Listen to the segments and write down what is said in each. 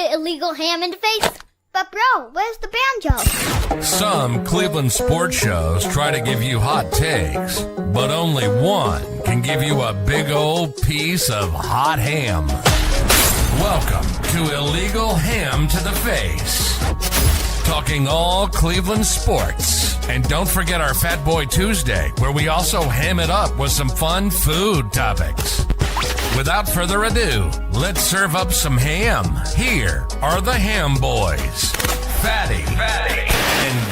hit illegal ham in the face. But bro, where's the banjo? Some Cleveland sports shows try to give you hot takes, but only one can give you a big old piece of hot ham. Welcome to Illegal Ham to the Face. Talking all Cleveland sports. And don't forget our Fat Boy Tuesday, where we also ham it up with some fun food topics. Without further ado, let's serve up some ham. Here are the Ham Boys, Fatty, and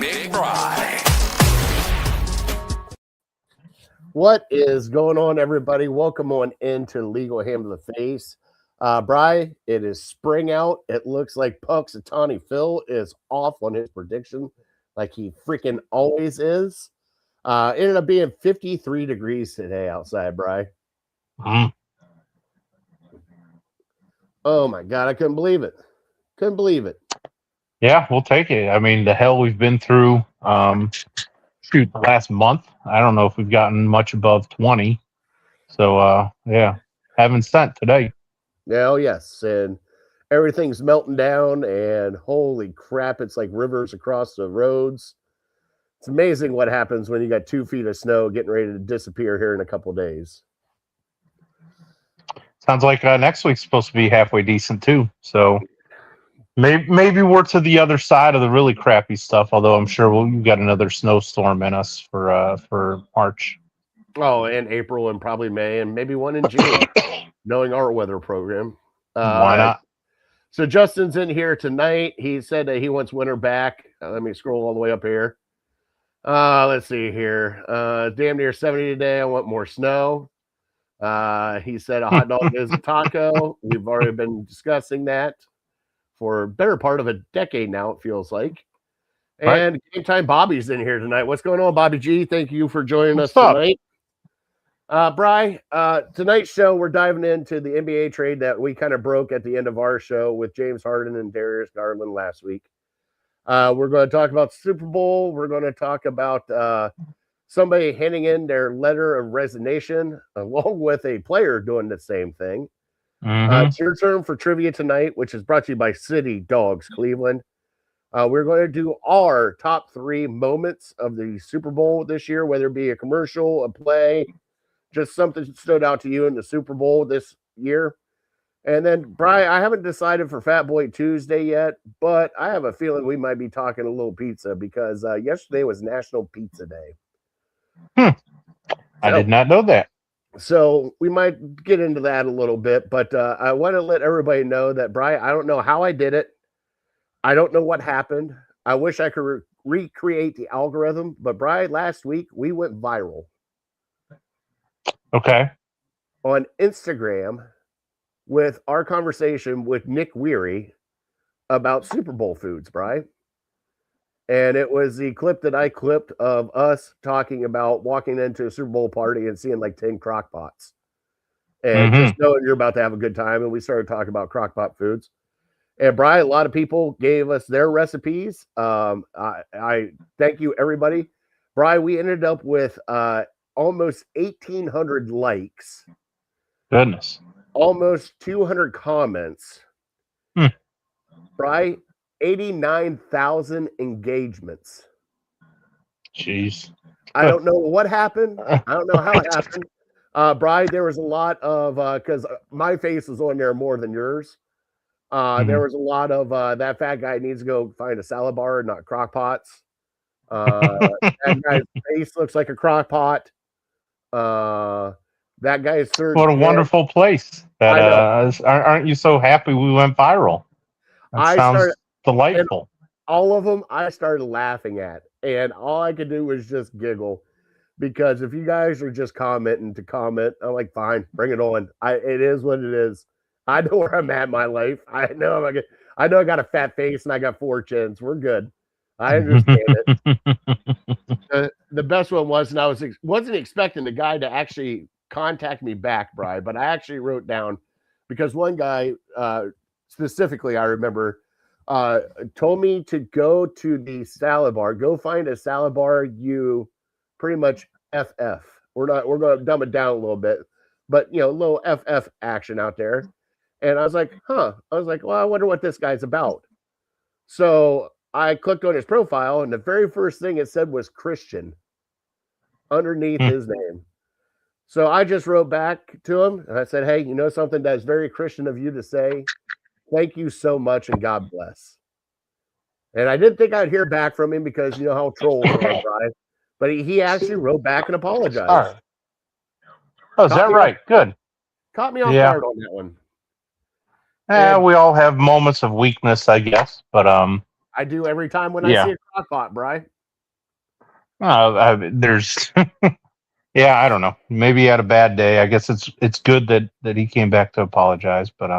Big Bry. What is going on, everybody? Welcome on into Legal Ham to the Face. Bry, it is spring out. It looks like Punxsutawney Phil is off on his prediction, like he freaking always is. Ended up being 53 degrees today outside, Bry. Oh my God, I couldn't believe it. Yeah, we'll take it. I mean, the hell we've been through, the last month. I don't know if we've gotten much above 20. So, yeah, haven't sent today. Oh, yes, and everything's melting down, and holy crap, it's like rivers across the roads. It's amazing what happens when you got 2 feet of snow getting ready to disappear here in a couple days. Sounds like next week's supposed to be halfway decent too. So maybe we're to the other side of the really crappy stuff. Although I'm sure we've got another snowstorm in us for March. Oh, and April and probably May and maybe one in June, knowing our weather program. Why not? So Justin's in here tonight. He said that he wants winter back. Let me scroll all the way up here. Let's see here. Damn near 70 today. I want more snow. He said a hot dog is a taco. We've already been discussing that for a better part of a decade now, it feels like. And Game Time Bobby's in here tonight. What's going on, Bobby G? Thank you for joining us tonight. Bry, tonight's show, we're diving into the NBA trade that we kind of broke at the end of our show with James Harden and Darius Garland last week. We're going to talk about Super Bowl. We're going to talk about somebody handing in their letter of resignation, along with a player doing the same thing. It's your turn for trivia tonight, which is brought to you by City Dogs Cleveland. We're going to do our top 3 moments of the Super Bowl this year, whether it be a commercial, a play, just something that stood out to you in the Super Bowl this year. And then, Brian, I haven't decided for Fat Boy Tuesday yet, but I have a feeling we might be talking a little pizza because yesterday was National Pizza Day. I did not know that. So we might get into that a little bit, but I want to let everybody know that, Brian, I don't know how I did it. I don't know what happened. I wish I could recreate the algorithm, but Brian, last week we went viral. Okay. On Instagram with our conversation with Nick Weary about Super Bowl foods, Brian. And it was the clip that I clipped of us talking about walking into a Super Bowl party and seeing like 10 crock pots. And just knowing you're about to have a good time. And we started talking about crock pot foods. And Brian, a lot of people gave us their recipes. I thank you, everybody. Brian, we ended up with almost 1,800 likes. Goodness. Almost 200 comments. Brian, 89,000 engagements. Jeez. I don't know what happened. I don't know how it happened. Brian, there was a lot of, because my face was on there more than yours. There was a lot of, that fat guy needs to go find a salad bar, not crock pots. That guy's face looks like a crock pot. That guy's third. What a wonderful place. That aren't you so happy we went viral? That sounds delightful. All of them I started laughing at, and all I could do was just giggle because if you guys are just commenting to comment, I'm like, fine, bring it on. It is what it is. I know where I'm at in my life. I know I got a fat face and I got 4 chins. We're good. I understand it. The best one was, and I wasn't expecting the guy to actually contact me back, Brian, but I actually wrote down because one guy specifically, I remember, told me to go to the salad bar, go find a salad bar you pretty much FF. We're going to dumb it down a little bit, but a little FF action out there. And I was like, huh. I was like, well, I wonder what this guy's about. So I clicked on his profile, and the very first thing it said was Christian underneath Hmm. his name. So I just wrote back to him and I said, hey, you know something that's very Christian of you to say? Thank you so much and God bless. And I didn't think I'd hear back from him because you know how trolls are, Brian. But he actually wrote back and All apologized. right. Oh, is Caught that me right? Good. Caught me off Yeah. guard on that one. Yeah, we all have moments of weakness, I guess. But I do every time when I yeah. see a crock pot, Brian. There's yeah, I don't know. Maybe he had a bad day. I guess it's good that he came back to apologize. But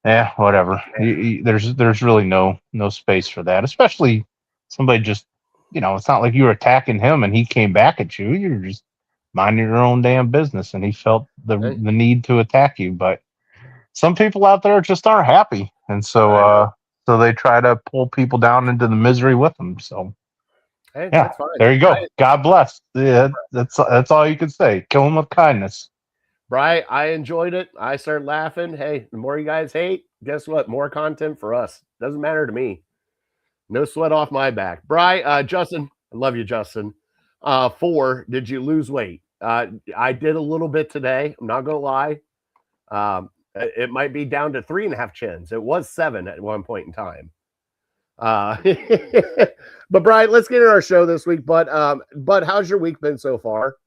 yeah, whatever. There's really no space for that, especially somebody just it's not like you were attacking him and he came back at you. You're just minding your own damn business, and he felt the Hey, need to attack you. But some people out there just aren't happy, and so they try to pull people down into the misery with them. So hey, yeah, that's fine. there you go. God bless. Yeah, that's all you can say. Kill him with kindness. Brian, I enjoyed it. I started laughing. Hey, the more you guys hate, guess what? More content for us. Doesn't matter to me. No sweat off my back. Brian, Justin, I love you, Justin. 4, did you lose weight? I did a little bit today. I'm not gonna lie. It might be down to 3.5 chins. It was 7 at one point in time. But Brian, let's get in our show this week. But how's your week been so far?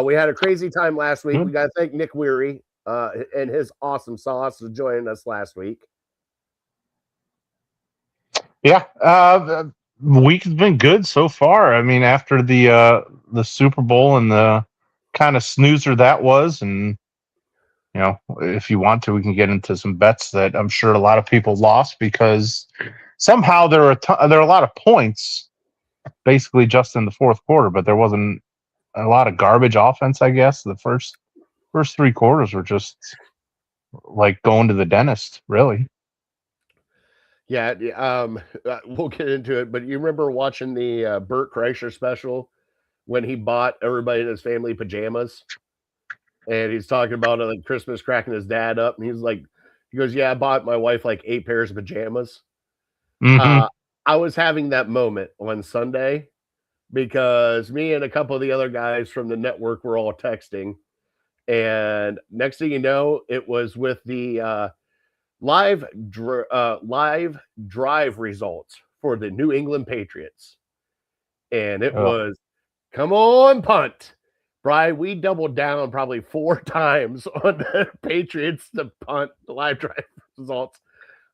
We had a crazy time last week. We got to thank Nick Weary and his awesome sauce for joining us last week. Yeah, the week has been good so far. I mean, after the Super Bowl and the kind of snoozer that was, and if you want to, we can get into some bets that I'm sure a lot of people lost because somehow there are a lot of points, basically just in the fourth quarter, but there wasn't a lot of garbage offense. I guess the first 3 quarters were just like going to the dentist, really. Yeah, we'll get into it. But you remember watching the Burt Kreischer special when he bought everybody in his family pajamas, and he's talking about like Christmas cracking his dad up, and he goes, "Yeah, I bought my wife like 8 pairs of pajamas." Mm-hmm. I was having that moment on Sunday because me and a couple of the other guys from the network were all texting, and next thing you know, it was with the live drive results for the New England Patriots, and it was come on punt. Brian, we doubled down probably 4 times on the Patriots to punt the live drive results.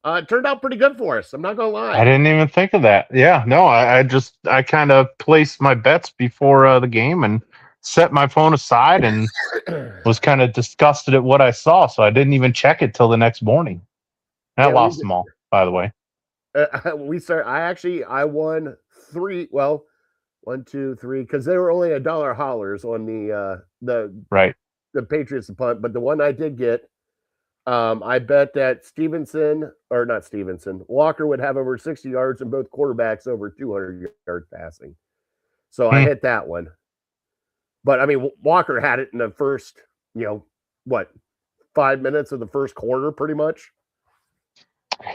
It turned out pretty good for us. I'm not gonna lie. I didn't even think of that. Yeah, no, I kind of placed my bets before the game and set my phone aside and was kind of disgusted at what I saw, so I didn't even check it till the next morning. And I lost them all, by the way. I won 3. Well, 1, 2, 3, because they were only $1 hollers on the Right. the Patriots to punt. But the one I did get, I bet that Walker would have over 60 yards and both quarterbacks over 200 yards passing. So I hit that one. But I mean, Walker had it in the first, 5 minutes of the first quarter, pretty much.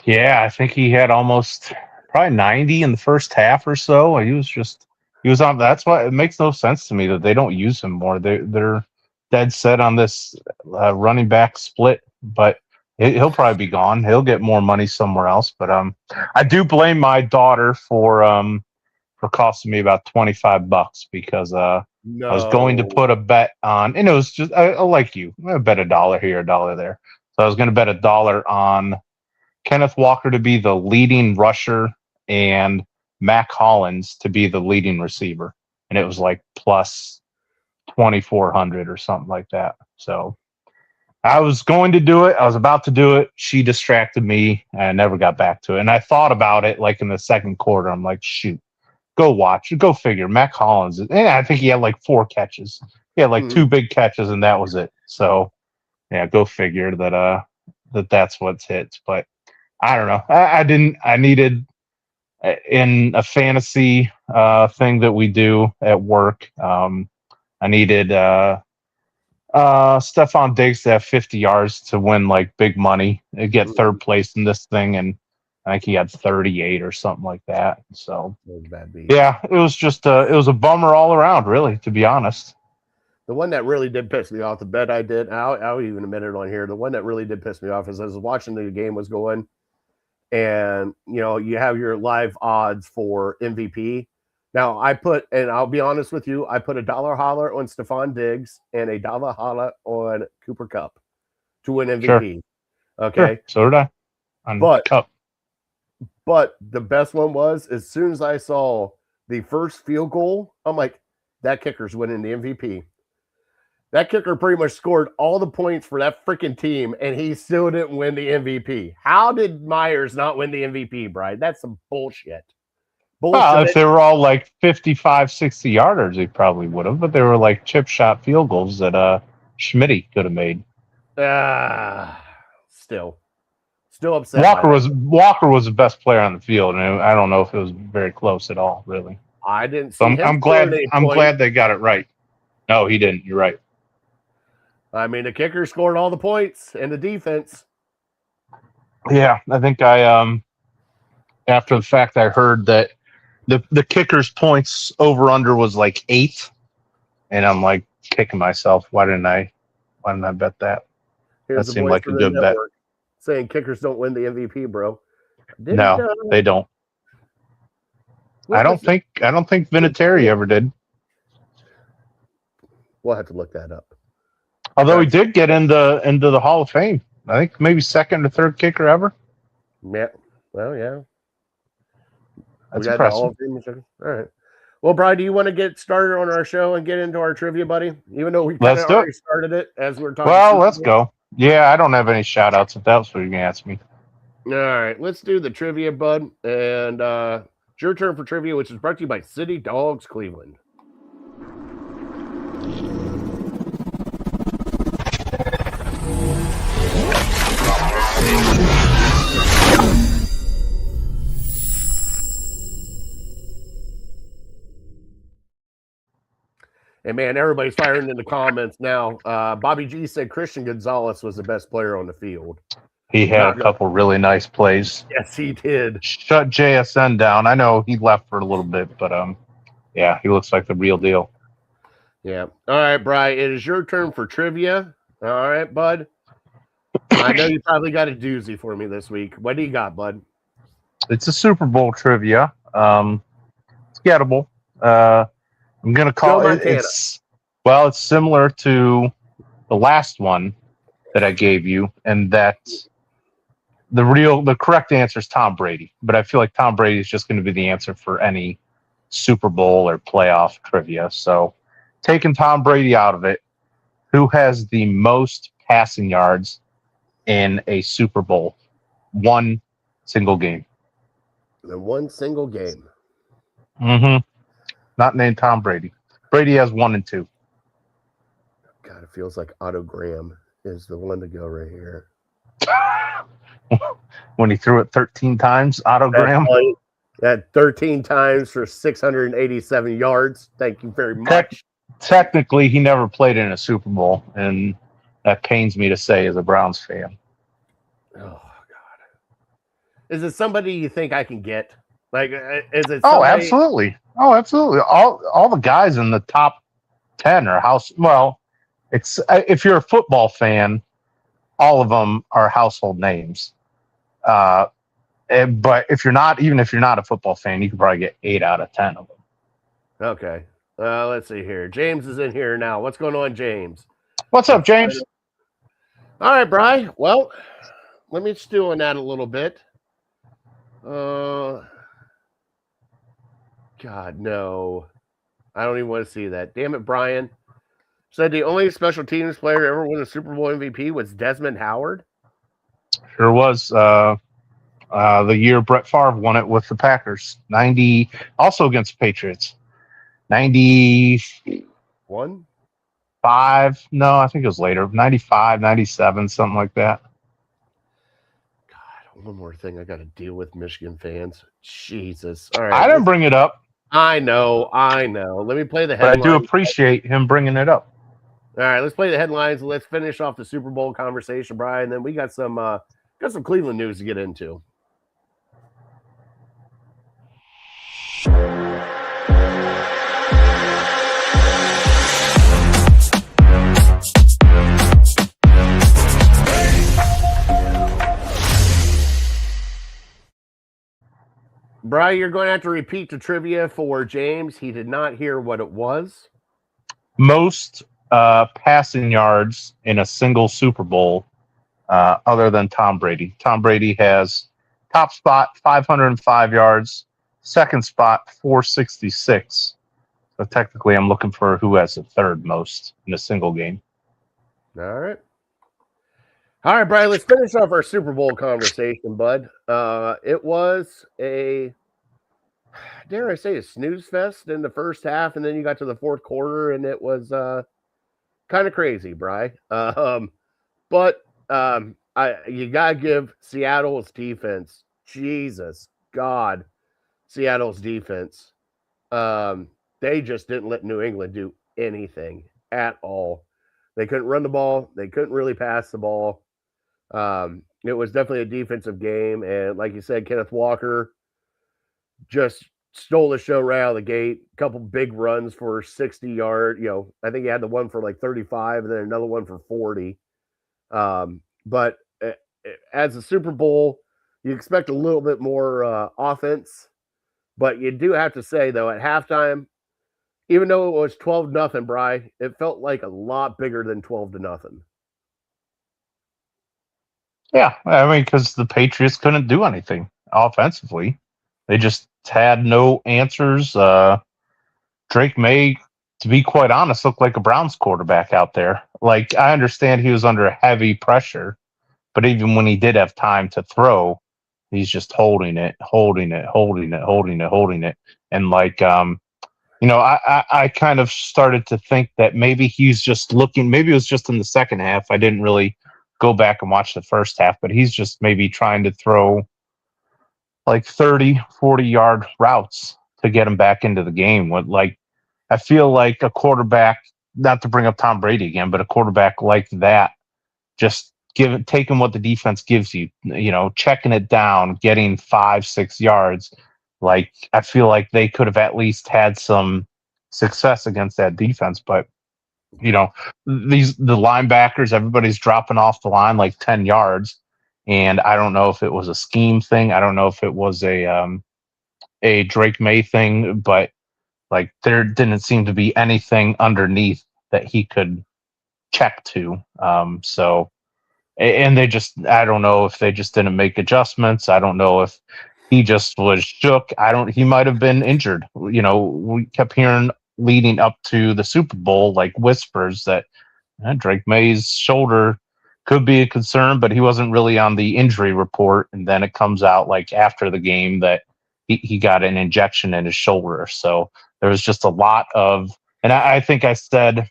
Yeah, I think he had almost probably 90 in the first half or so. He was on. That's why it makes no sense to me that they don't use him more. They're dead set on this running back split, but he'll probably be gone. He'll get more money somewhere else. But I do blame my daughter for costing me about $25 because I was going to put a bet on, and it was just like you. I bet $1 here, $1 there. So I was going to bet $1 on Kenneth Walker to be the leading rusher and Mac Hollins to be the leading receiver. And it was like plus 2,400 or something like that. So I was going to do it. I was about to do it. She distracted me and I never got back to it. And I thought about it like in the second quarter. I'm like, shoot, go watch. Go figure. Mac Hollins. And I think he had like 4 catches. He had like 2 big catches and that was it. So yeah, go figure that's what's hits. But I don't know. I needed in a fantasy thing that we do at work. I needed Stephon Diggs to have 50 yards to win like big money and get third place in this thing, and I think he had 38 or something like that. So Bad beat. yeah, it was a bummer all around, really, to be honest. The one that really did piss me off, the bet I did, I'll even admit it on here. The one that really did piss me off is I was watching the game was going, and you have your live odds for MVP. Now and I'll be honest with you, I put $1 holler on Stephon Diggs and $1 holler on Cooper Kupp to win MVP. Sure. Okay, sure. So did I. On Kupp. But the best one was as soon as I saw the first field goal, I'm like, that kicker's winning the MVP. That kicker pretty much scored all the points for that freaking team, and he still didn't win the MVP. How did Myers not win the MVP, Brian? That's some bullshit. Well, if they were all like 55, 60 yarders, he probably would have, but they were like chip shot field goals that Schmitty could have made. Still upset. Walker was the best player on the field, and I don't know if it was very close at all, really. I didn't see him. I'm glad they got it right. No, he didn't. You're right. I mean, the kicker scored all the points and the defense. Yeah, I think after the fact, I heard that the kicker's points over under was like 8, and I'm like kicking myself. Why didn't I bet that? That seemed like a good bet. Saying kickers don't win the MVP, bro. No, they don't. I don't think Vinatieri ever did. We'll have to look that up. Although he did get into the Hall of Fame. I think maybe second or third kicker ever. Yeah. Well, yeah. That's impressive. All right. Well, Brian, do you want to get started on our show and get into our trivia, buddy? Even though we kind of already started it as we're talking. Well, let's go. Yeah, I don't have any shout outs if that's what you're going to ask me. All right. Let's do the trivia, bud. And it's your turn for trivia, which is brought to you by City Dogs Cleveland. And man, everybody's firing in the comments now. Bobby G said Christian Gonzalez was the best player on the field. He had a couple really nice plays. Yes, he did. Shut JSN down. I know he left for a little bit, but yeah, he looks like the real deal. Yeah. All right, Bri, it is your turn for trivia. All right, bud. I know you probably got a doozy for me this week. What do you got, bud? It's a Super Bowl trivia. It's gettable. I'm gonna call it. It's similar to the last one that I gave you, and that the correct answer is Tom Brady. But I feel like Tom Brady is just going to be the answer for any Super Bowl or playoff trivia. So, taking Tom Brady out of it, who has the most passing yards in a Super Bowl? One single game. In one single game. Mm-hmm. Not named Tom Brady. Brady has 1 and 2. God, it feels like Otto Graham is the one to go right here. When he threw it 13 times, Otto Graham. That 13 times for 687 yards. Thank you very much. Technically, he never played in a Super Bowl, and that pains me to say as a Browns fan. Oh, God. Is it somebody you think I can get? Like, is it somebody? Oh, absolutely. Oh, absolutely. All the guys in the top 10 are it's if you're a football fan, all of them are household names. But if you're not a football fan, you can probably get 8 out of 10 of them. Okay. Let's see here. James is in here now. What's going on, James? What's up, James? All right, Bri. Well, let me stew on that a little bit. God, no. I don't even want to see that. Damn it, Brian. Said the only special teams player ever win a Super Bowl MVP was Desmond Howard. Sure was. The year Brett Favre won it with the Packers. 90, also against the Patriots. 91? 5? No, I think it was later. 95, 97, something like that. God, one more thing I got to deal with, Michigan fans. Jesus. All right. I didn't bring it up. I know. Let me play the headline. But I do appreciate him bringing it up. All right, let's play the headlines. Let's finish off the Super Bowl conversation, Brian. Then we got some Cleveland news to get into. Brian, you're going to have to repeat the trivia for James. He did not hear what it was. Most passing yards in a single Super Bowl, other than Tom Brady. Tom Brady has top spot 505 yards, second spot 466. So technically, I'm looking for who has the third most in a single game. All right. All right, Brian, let's finish off our Super Bowl conversation, bud. It was dare I say, a snooze fest in the first half, and then you got to the fourth quarter, and it was kind of crazy, Brian. But you got to give Seattle's defense, Jesus, God, Seattle's defense. They just didn't let New England do anything at all. They couldn't run the ball. They couldn't really pass the ball. It was definitely a defensive game. And like you said, Kenneth Walker just stole the show right out of the gate. A couple big runs for 60 yard. I think he had the one for like 35 and then another one for 40. But as a Super Bowl, you expect a little bit more offense. But you do have to say, though, at halftime, even though it was 12-0, Bry, it felt like a lot bigger than 12-0. Yeah, I mean, because the Patriots couldn't do anything offensively. They just had no answers. Drake May, to be quite honest, looked like a Browns quarterback out there. Like, I understand he was under heavy pressure, but even when he did have time to throw, he's just holding it. And like, I kind of started to think that maybe he's just looking, maybe it was just in the second half. I didn't really go back and watch the first half, but he's just maybe trying to throw like 30, 40-yard routes to get him back into the game. I feel like a quarterback, not to bring up Tom Brady again, but a quarterback like that, just taking what the defense gives you, checking it down, getting 5-6 yards. Like, I feel like they could have at least had some success against that defense, but the linebackers, everybody's dropping off the line like 10 yards. And I don't know if it was a scheme thing. I don't know if it was a Drake May thing, but like there didn't seem to be anything underneath that he could check to. And I don't know if they just didn't make adjustments. I don't know if he just was shook. He might have been injured. We kept hearing leading up to the Super Bowl, like whispers that Drake May's shoulder could be a concern, but he wasn't really on the injury report. And then it comes out like after the game that he got an injection in his shoulder. So there was just a lot of, and I think I said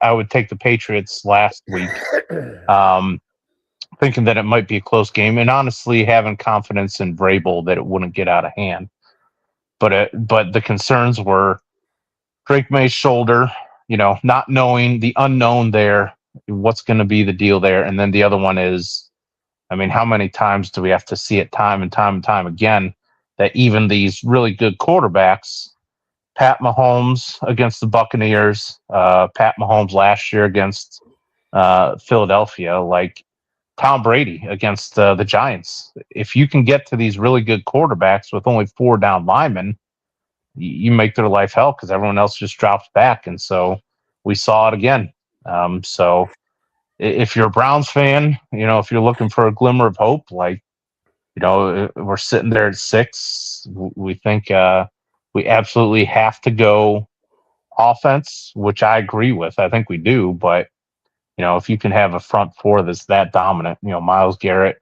I would take the Patriots last week, thinking that it might be a close game, and honestly having confidence in Vrabel that it wouldn't get out of hand. But the concerns were Drake May's shoulder, not knowing the unknown there, what's going to be the deal there. And then the other one is, I mean, how many times do we have to see it time and time and time again that even these really good quarterbacks, Pat Mahomes against the Buccaneers, Pat Mahomes last year against Philadelphia, like Tom Brady against the Giants. If you can get to these really good quarterbacks with only 4 down linemen, you make their life hell because everyone else just drops back. And so we saw it again. So if you're a Browns fan, if you're looking for a glimmer of hope, like, we're sitting there at 6. We think we absolutely have to go offense, which I agree with. I think we do. But, if you can have a front four that's that dominant, Myles Garrett,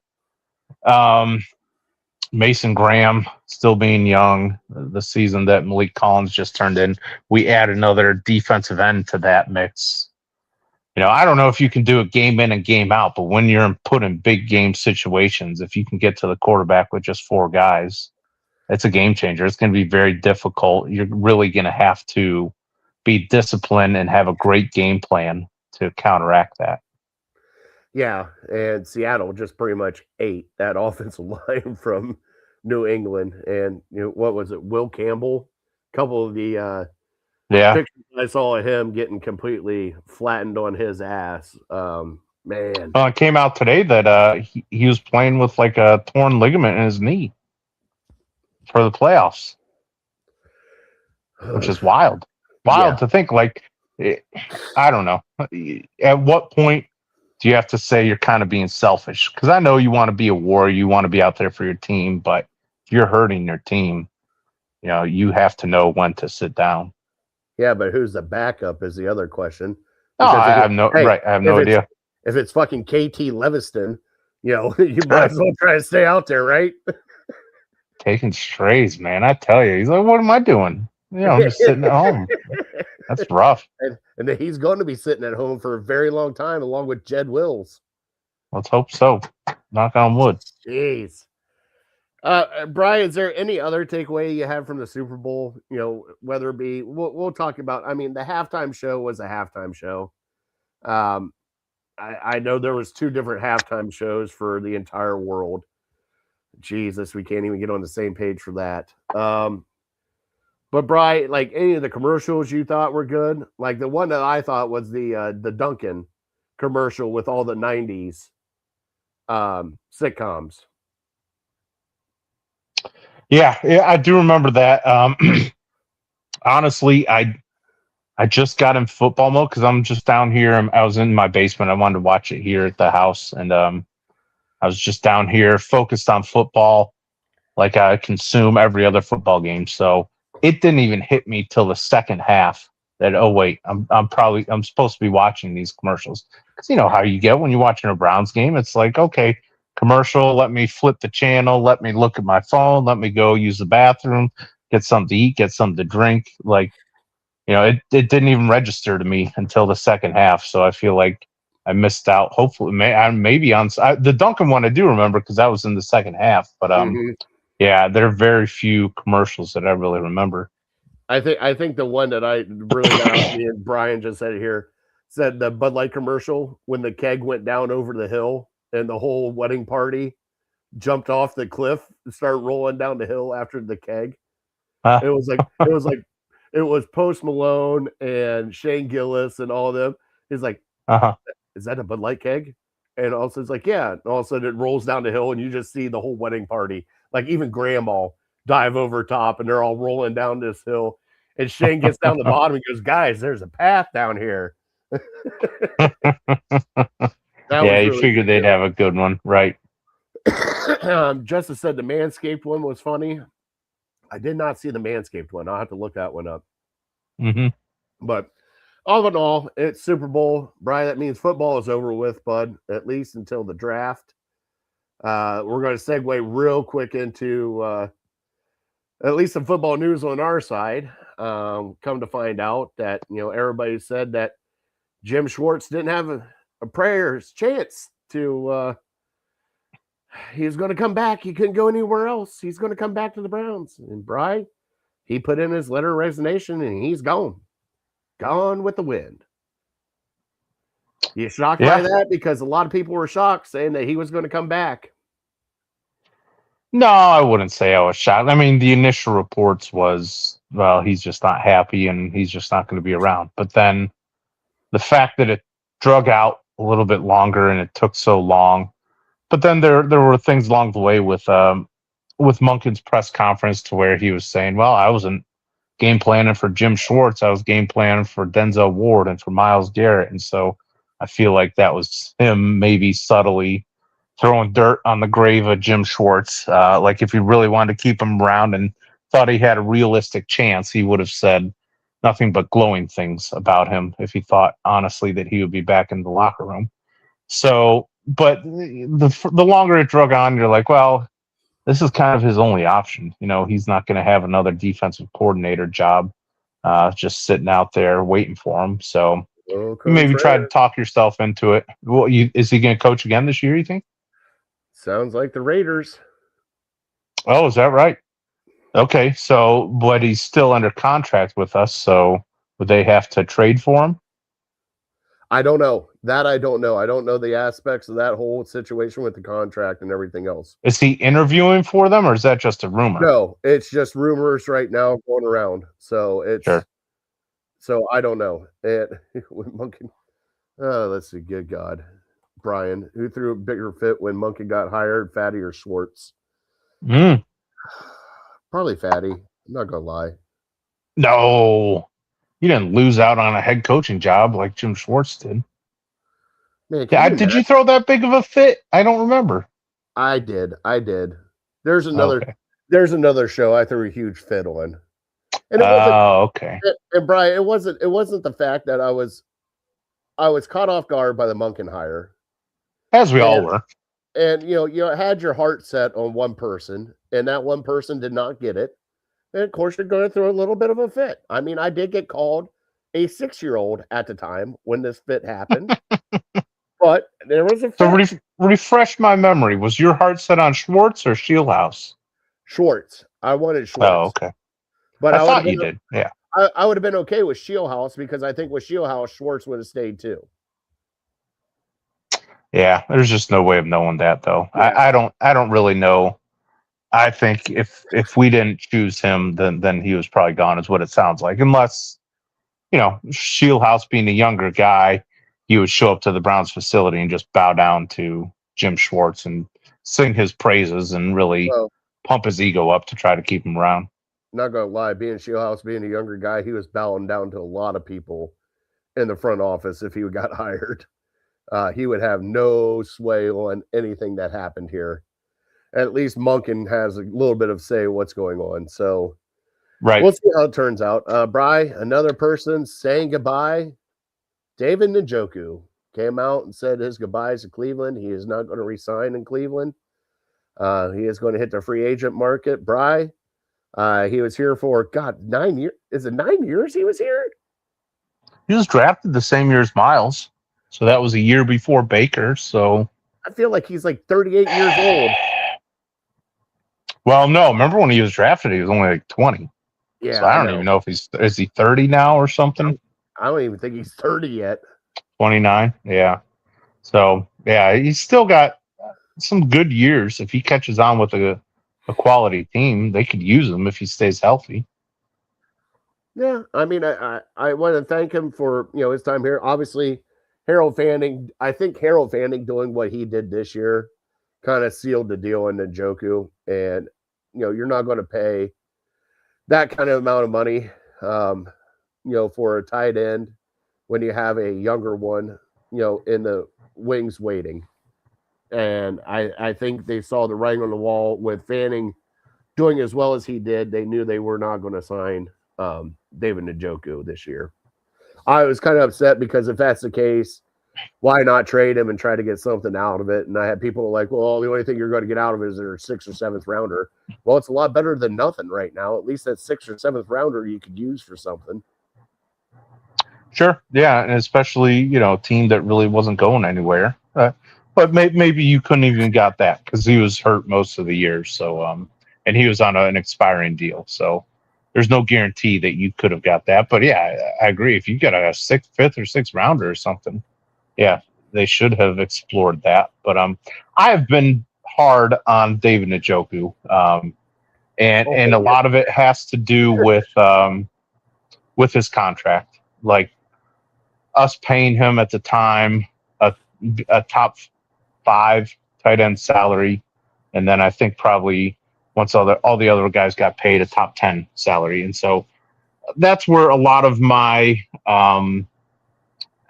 Mason Graham still being young, the season that Malik Collins just turned in, we add another defensive end to that mix. I don't know if you can do it game in and game out, but when you're put in big game situations, if you can get to the quarterback with just 4 guys, it's a game changer. It's going to be very difficult. You're really going to have to be disciplined and have a great game plan to counteract that. Yeah, and Seattle just pretty much ate that offensive line from New England. And what was it? Will Campbell, a couple of the pictures I saw of him getting completely flattened on his ass. Man, It came out today that he was playing with like a torn ligament in his knee for the playoffs, which is wild. Wild to think. Like, I don't know. At what point do you have to say you're kind of being selfish? Because I know you want to be a warrior, you want to be out there for your team, but if you're hurting your team, you have to know when to sit down. Yeah, but who's the backup is the other question. Oh, I have no idea. If it's fucking KT Leviston, you might as well try to stay out there, right? Taking strays, man. I tell you, he's like, what am I doing? I'm just sitting at home. That's rough. And then he's going to be sitting at home for a very long time, along with Jed Wills. Let's hope so. Knock on wood. Jeez. Brian, is there any other takeaway you have from the Super Bowl? Whether it be, we'll talk about, the halftime show was a halftime show. I know there was 2 different halftime shows for the entire world. Jesus, we can't even get on the same page for that. But Brian, like any of the commercials you thought were good, like the one that I thought was the Duncan commercial with all the 90s sitcoms. Yeah, I do remember that. Honestly, I just got in football mode because I'm just down here. I was in my basement. I wanted to watch it here at the house, and I was just down here focused on football, like I consume every other football game. So it didn't even hit me till the second half that, oh wait, I'm supposed to be watching these commercials, because you know how you get when you're watching a Browns game. It's like, okay, commercial, let me flip the channel, let me look at my phone, let me go use the bathroom, get something to eat, get something to drink. Like, it didn't even register to me until the second half. So I feel like I missed out. Hopefully, maybe on the Duncan one I do remember because that was in the second half. But yeah, there are very few commercials that I really remember. I think the one that I really got out, me and Brian just said it here, said the Bud Light commercial when the keg went down over the hill and the whole wedding party jumped off the cliff and started rolling down the hill after the keg. It was Post Malone and Shane Gillis and all of them. He's like, is that a Bud Light keg? And also it's like, yeah. And all of a sudden it rolls down the hill and you just see the whole wedding party, like even grandma dive over top and they're all rolling down this hill. And Shane gets down the bottom and goes, guys, there's a path down here. Yeah, you figured they'd have a good one, right? Justice said the Manscaped one was funny. I did not see the Manscaped one. I'll have to look that one up. Mm-hmm. But all in all, it's Super Bowl. Brian, that means football is over with, bud, at least until the draft. We're going to segue real quick into at least some football news on our side. Come to find out that, everybody said that Jim Schwartz didn't have a prayer's chance to he was going to come back. He couldn't go anywhere else. He's going to come back to the Browns. And Brian, he put in his letter of resignation and he's gone with the wind. You shocked by that? Because a lot of people were shocked saying that he was going to come back. No, I wouldn't say I was shocked. I mean, the initial reports was, well, he's just not happy and he's just not going to be around. But then the fact that it drug out a little bit longer and it took so long. But then there were things along the way with Monken's press conference to where he was saying, well, I wasn't game planning for Jim Schwartz. I was game planning for Denzel Ward and for Myles Garrett. And so I feel like that was him maybe subtly throwing dirt on the grave of Jim Schwartz. Like if he really wanted to keep him around and thought he had a realistic chance, he would have said nothing but glowing things about him if he thought honestly that he would be back in the locker room. So, but the longer it drug on, you're like, well, this is kind of his only option. He's not going to have another defensive coordinator job just sitting out there waiting for him. So maybe try to talk yourself into it. Well, is he going to coach again this year, you think? Sounds like the Raiders. Oh, is that right? Okay, so but he's still under contract with us, so would they have to trade for him? I don't know. That I don't know. I don't know the aspects of that whole situation with the contract and everything else. Is he interviewing for them, or is that just a rumor? No, it's just rumors right now going around. So Sure. so I don't know. And when Monkey, let's see, good God, Brian, who threw a bigger fit when Monkey got hired, Fatty or Schwartz? Probably Fatty. I'm not gonna lie. No, you didn't lose out on a head coaching job like Jim Schwartz did. Man, Did you throw that big of a fit? I don't remember. I did. There's another. Okay. There's another show I threw a huge fit on. And it okay. And Brian, it wasn't the fact that I was caught off guard by the Monken hire. As we all were. And you had your heart set on one person, and that one person did not get it. And of course, you're going to throw a little bit of a fit. I mean, I did get called a 6-year-old at the time when this fit happened. But there was a fit. So refresh my memory. Was your heart set on Schwartz or Shieldhouse? Schwartz. I wanted Schwartz. Oh, okay. But I thought you did. Yeah. I would have been okay with Shieldhouse because I think with Shieldhouse, Schwartz would have stayed too. Yeah, there's just no way of knowing that though. Yeah. I don't really know. I think if we didn't choose him, then he was probably gone, is what it sounds like. Unless, Shieldhouse being a younger guy, he would show up to the Browns facility and just bow down to Jim Schwartz and sing his praises and really pump his ego up to try to keep him around. Not gonna lie, Shieldhouse being a younger guy, he was bowing down to a lot of people in the front office if he got hired. He would have no sway on anything that happened here. At least Monken has a little bit of say what's going on. So we'll see how it turns out. Bry, another person saying goodbye. David Njoku came out and said his goodbyes to Cleveland. He is not going to resign in Cleveland. He is going to hit the free agent market. Bry, he was here for, 9 years. Is it 9 years he was here? He was drafted the same year as Miles. So that was a year before Baker. So I feel like he's like 38 years old. Well, no. Remember when he was drafted, he was only like 20. Yeah. So I don't even know if is he 30 now or something? I don't even think he's 30 yet. 29. Yeah. So yeah, he's still got some good years. If he catches on with a quality team, they could use him if he stays healthy. Yeah. I mean, I want to thank him for, his time here. Obviously, Harold Fanning doing what he did this year kind of sealed the deal in Njoku. And, you're not going to pay that kind of amount of money, for a tight end when you have a younger one, in the wings waiting. And I think they saw the writing on the wall with Fanning doing as well as he did. They knew they were not going to sign David Njoku this year. I was kind of upset because if that's the case, why not trade him and try to get something out of it? And I had people like, well, the only thing you're going to get out of it is their 6th or 7th rounder. Well, it's a lot better than nothing right now. At least that 6th or 7th rounder you could use for something. Sure. Yeah. And especially, a team that really wasn't going anywhere. But maybe you couldn't even got that because he was hurt most of the year. So, and he was on an expiring deal. So there's no guarantee that you could have got that. But yeah, I agree. If you got a 5th or 6th rounder or something, yeah, they should have explored that. But I have been hard on David Njoku, and a lot of it has to do with his contract. Like us paying him at the time a top 5 tight end salary, and then I think probably once all the other guys got paid a top 10 salary, and so that's where a lot of my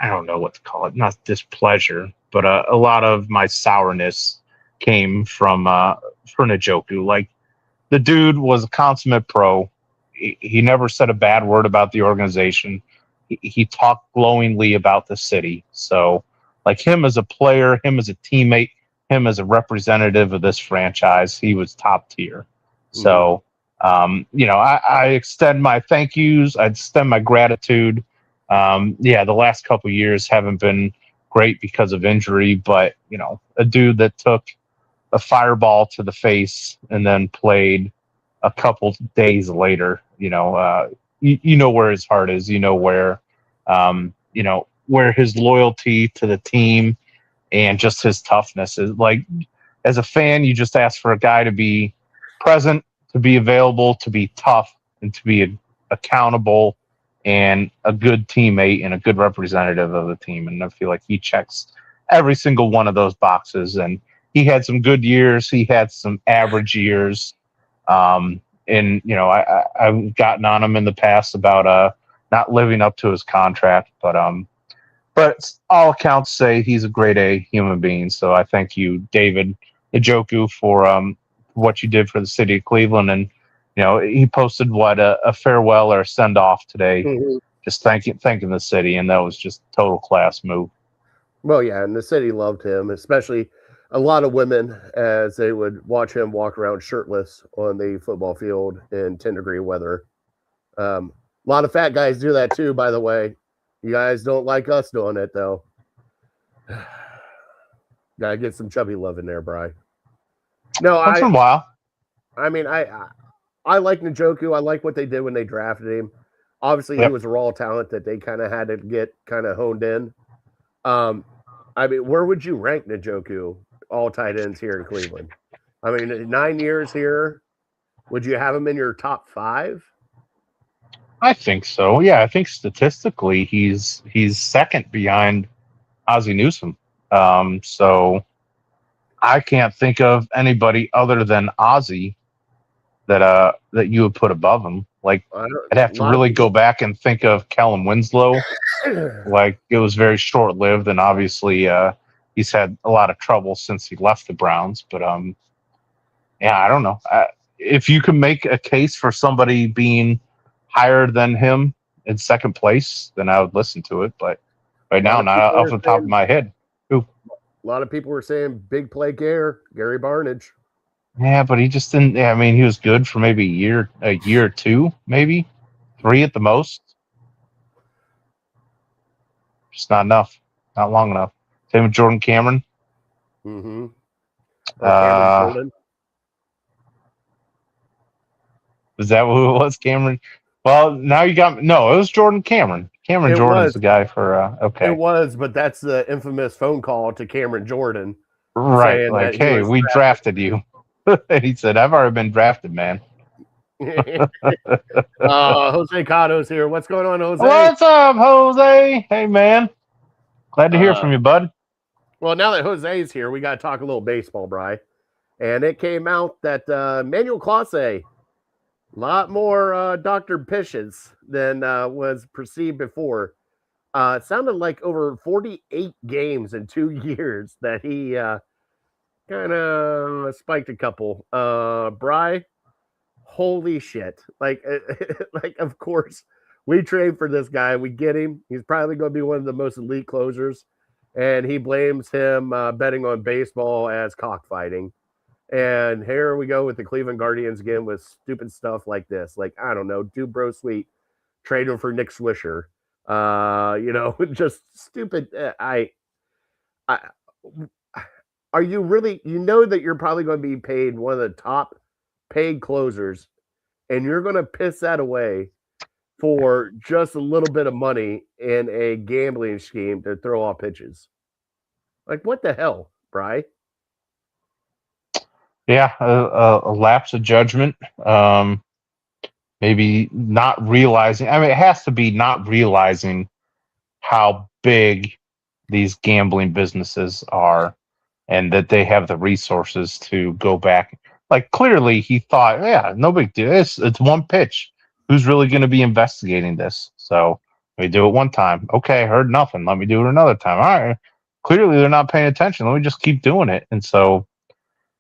I don't know what to call it, not displeasure, but a lot of my sourness came from for Njoku. Like, the dude was a consummate pro. He never said a bad word about the organization. He talked glowingly about the city. So, like, him as a player, him as a teammate, him as a representative of this franchise, he was top tier. So, I extend my thank yous. I extend my gratitude. The last couple of years haven't been great because of injury, but, a dude that took a fireball to the face and then played a couple days later, you know where his heart is, where, where his loyalty to the team and just his toughness is. Like, as a fan, you just ask for a guy to be present, to be available, to be tough, and to be accountable and a good teammate and a good representative of the team. And I feel like he checks every single one of those boxes. And he had some good years. He had some average years. And, you know, I've gotten on him in the past about not living up to his contract. But all accounts say he's a grade A human being. So I thank you, David Njoku, for what you did for the city of Cleveland. And, you know, he posted a farewell or a send off today, just thanking the city, and that was just total class move. Well, yeah, and the city loved him, especially a lot of women, as they would watch him walk around shirtless on the football field in 10-degree weather. A lot of fat guys do that too, by the way. You guys don't like us doing it, though. Gotta get some chubby love in there, Bri. No, Once in a while. I mean, I like Njoku. I like what they did when they drafted him. Obviously, he was a raw talent that they kind of had to get kind of honed in. I mean, where would you rank Njoku, all tight ends here in Cleveland? I mean, 9 years here. Would you have him in your top 5? I think so. Yeah, I think statistically he's second behind Ozzie Newsome. So I can't think of anybody other than Ozzie that you would put above him. Like, I'd have to really go back and think of Kellen Winslow. Like, it was very short lived, and obviously he's had a lot of trouble since he left the Browns. But yeah, I don't know. If you can make a case for somebody being higher than him in second place, then I would listen to it. But right now, not off the top of my head. Who? A lot of people were saying big play Gary Barnage. Yeah, but he just didn't. I mean, he was good for maybe a year or two, maybe 3 at the most. Just not enough, not long enough. Same with Jordan Cameron. Mm-hmm. Cameron Jordan. Was that who it was, Cameron? Well, now you got no. It was Jordan Cameron. Cameron Jordan's the guy for. Okay, it was, but that's the infamous phone call to Cameron Jordan, right? Like, hey, we drafted you. And he said, "I've already been drafted, man." Jose Cotto's here. What's going on, Jose? What's up, Jose? Hey, man. Glad to hear from you, bud. Well, now that Jose's here, we got to talk a little baseball, Bri. And it came out that Manuel Clase, a lot more doctored pitches than was perceived before. It sounded like over 48 games in 2 years that he kind of spiked a couple. Bri, holy shit. Like, of course, we trade for this guy. We get him. He's probably going to be one of the most elite closers. And he blames him betting on baseball as cockfighting. And here we go with the Cleveland Guardians again with stupid stuff like this. Like, I don't know, do bro sweet, trade him for Nick Swisher. You know, just stupid. Are you really, you know that you're probably going to be paid one of the top paid closers, and you're going to piss that away for just a little bit of money in a gambling scheme to throw off pitches? Like, what the hell, Bri? Yeah, a lapse of judgment. Maybe not realizing. I mean, it has to be not realizing how big these gambling businesses are, and that they have the resources to go back. Like, clearly, he thought, yeah, no big deal. It's one pitch. Who's really going to be investigating this? So let me do it one time. Okay, heard nothing. Let me do it another time. All right. Clearly, they're not paying attention. Let me just keep doing it. And so,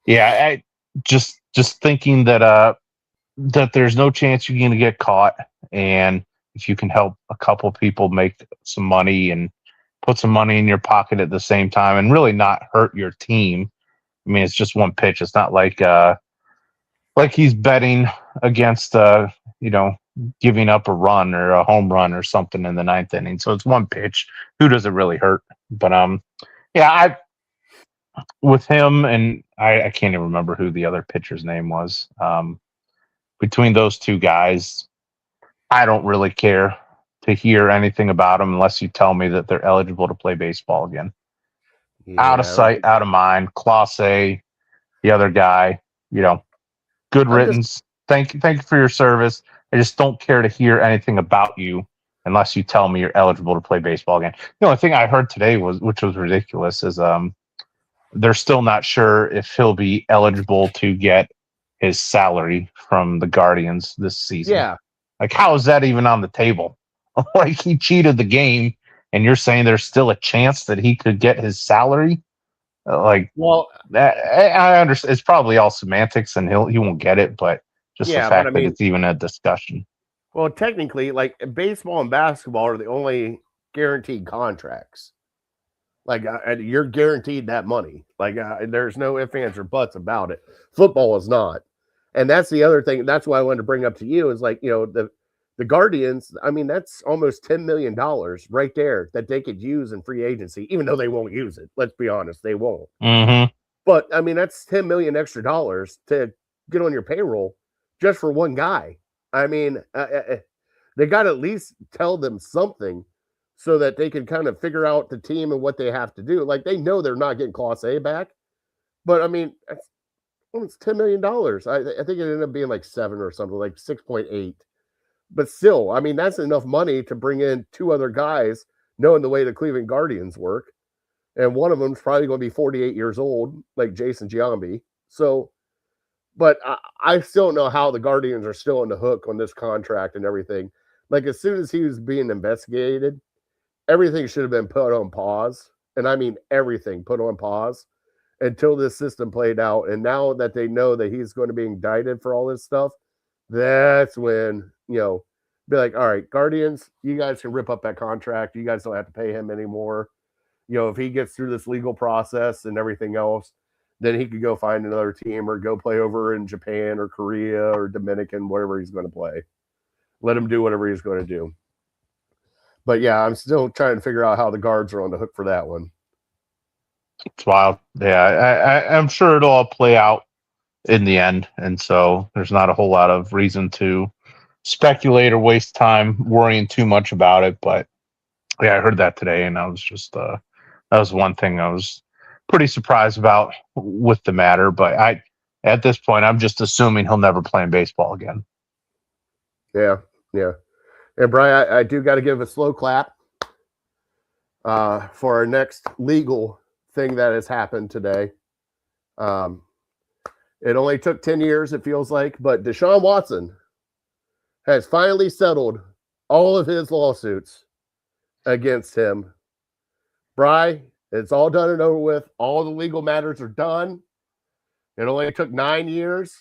yeah, I just thinking that that there's no chance you're going to get caught, and if you can help a couple people make some money and put some money in your pocket at the same time, and really not hurt your team. I mean, it's just one pitch. It's not like he's betting against you know, giving up a run or a home run or something in the 9th inning. So it's one pitch. Who does it really hurt? But yeah, with him, and I can't even remember who the other pitcher's name was. Between those two guys, I don't really care to hear anything about them unless you tell me that they're eligible to play baseball again. Out of sight, out of mind. Class A, the other guy, good riddance. Thank you for your service. I just don't care to hear anything about you unless you tell me you're eligible to play baseball again. The only thing I heard today which was ridiculous, is they're still not sure if he'll be eligible to get his salary from the Guardians this season. Yeah. Like, how is that even on the table? Like, he cheated the game, and you're saying there's still a chance that he could get his salary? Well, I understand it's probably all semantics, and he won't get it, but just the fact that it's even a discussion. Well, technically, like, baseball and basketball are the only guaranteed contracts. Like, you're guaranteed that money. Like, there's no ifs, ands, or buts about it. Football is not. And that's the other thing. That's why I wanted to bring up to you is, like, the Guardians, I mean, that's almost $10 million right there that they could use in free agency, even though they won't use it. Let's be honest, they won't. Mm-hmm. But, I mean, that's $10 million extra dollars to get on your payroll just for one guy. I mean, they got to at least tell them something so that they can kind of figure out the team and what they have to do. Like, they know they're not getting Class A back. But, I mean, it's $10 million. I think it ended up being like 7 or something, like 6.8. But still, I mean, that's enough money to bring in 2 other guys, knowing the way the Cleveland Guardians work. And one of them's probably going to be 48 years old, like Jason Giambi. So, but I still don't know how the Guardians are still on the hook on this contract and everything. Like, as soon as he was being investigated, everything should have been put on pause. And I mean, everything put on pause until this system played out. And now that they know that he's going to be indicted for all this stuff, that's when, be like, all right, Guardians, you guys can rip up that contract. You guys don't have to pay him anymore. If he gets through this legal process and everything else, then he could go find another team or go play over in Japan or Korea or Dominican, wherever he's going to play. Let him do whatever he's going to do. But yeah, I'm still trying to figure out how the guards are on the hook for that one. It's wild. Yeah, I'm sure it'll all play out in the end. And so there's not a whole lot of reason to speculate or waste time worrying too much about it. But yeah, I heard that today, and I was just that was one thing I was pretty surprised about with the matter. But at this point, I'm just assuming he'll never play in baseball again. Yeah. And Brian, I do got to give a slow clap for our next legal thing that has happened today. It only took 10 years, it feels like, but Deshaun Watson has finally settled all of his lawsuits against him. Bri, it's all done and over with. All the legal matters are done. It only took 9 years,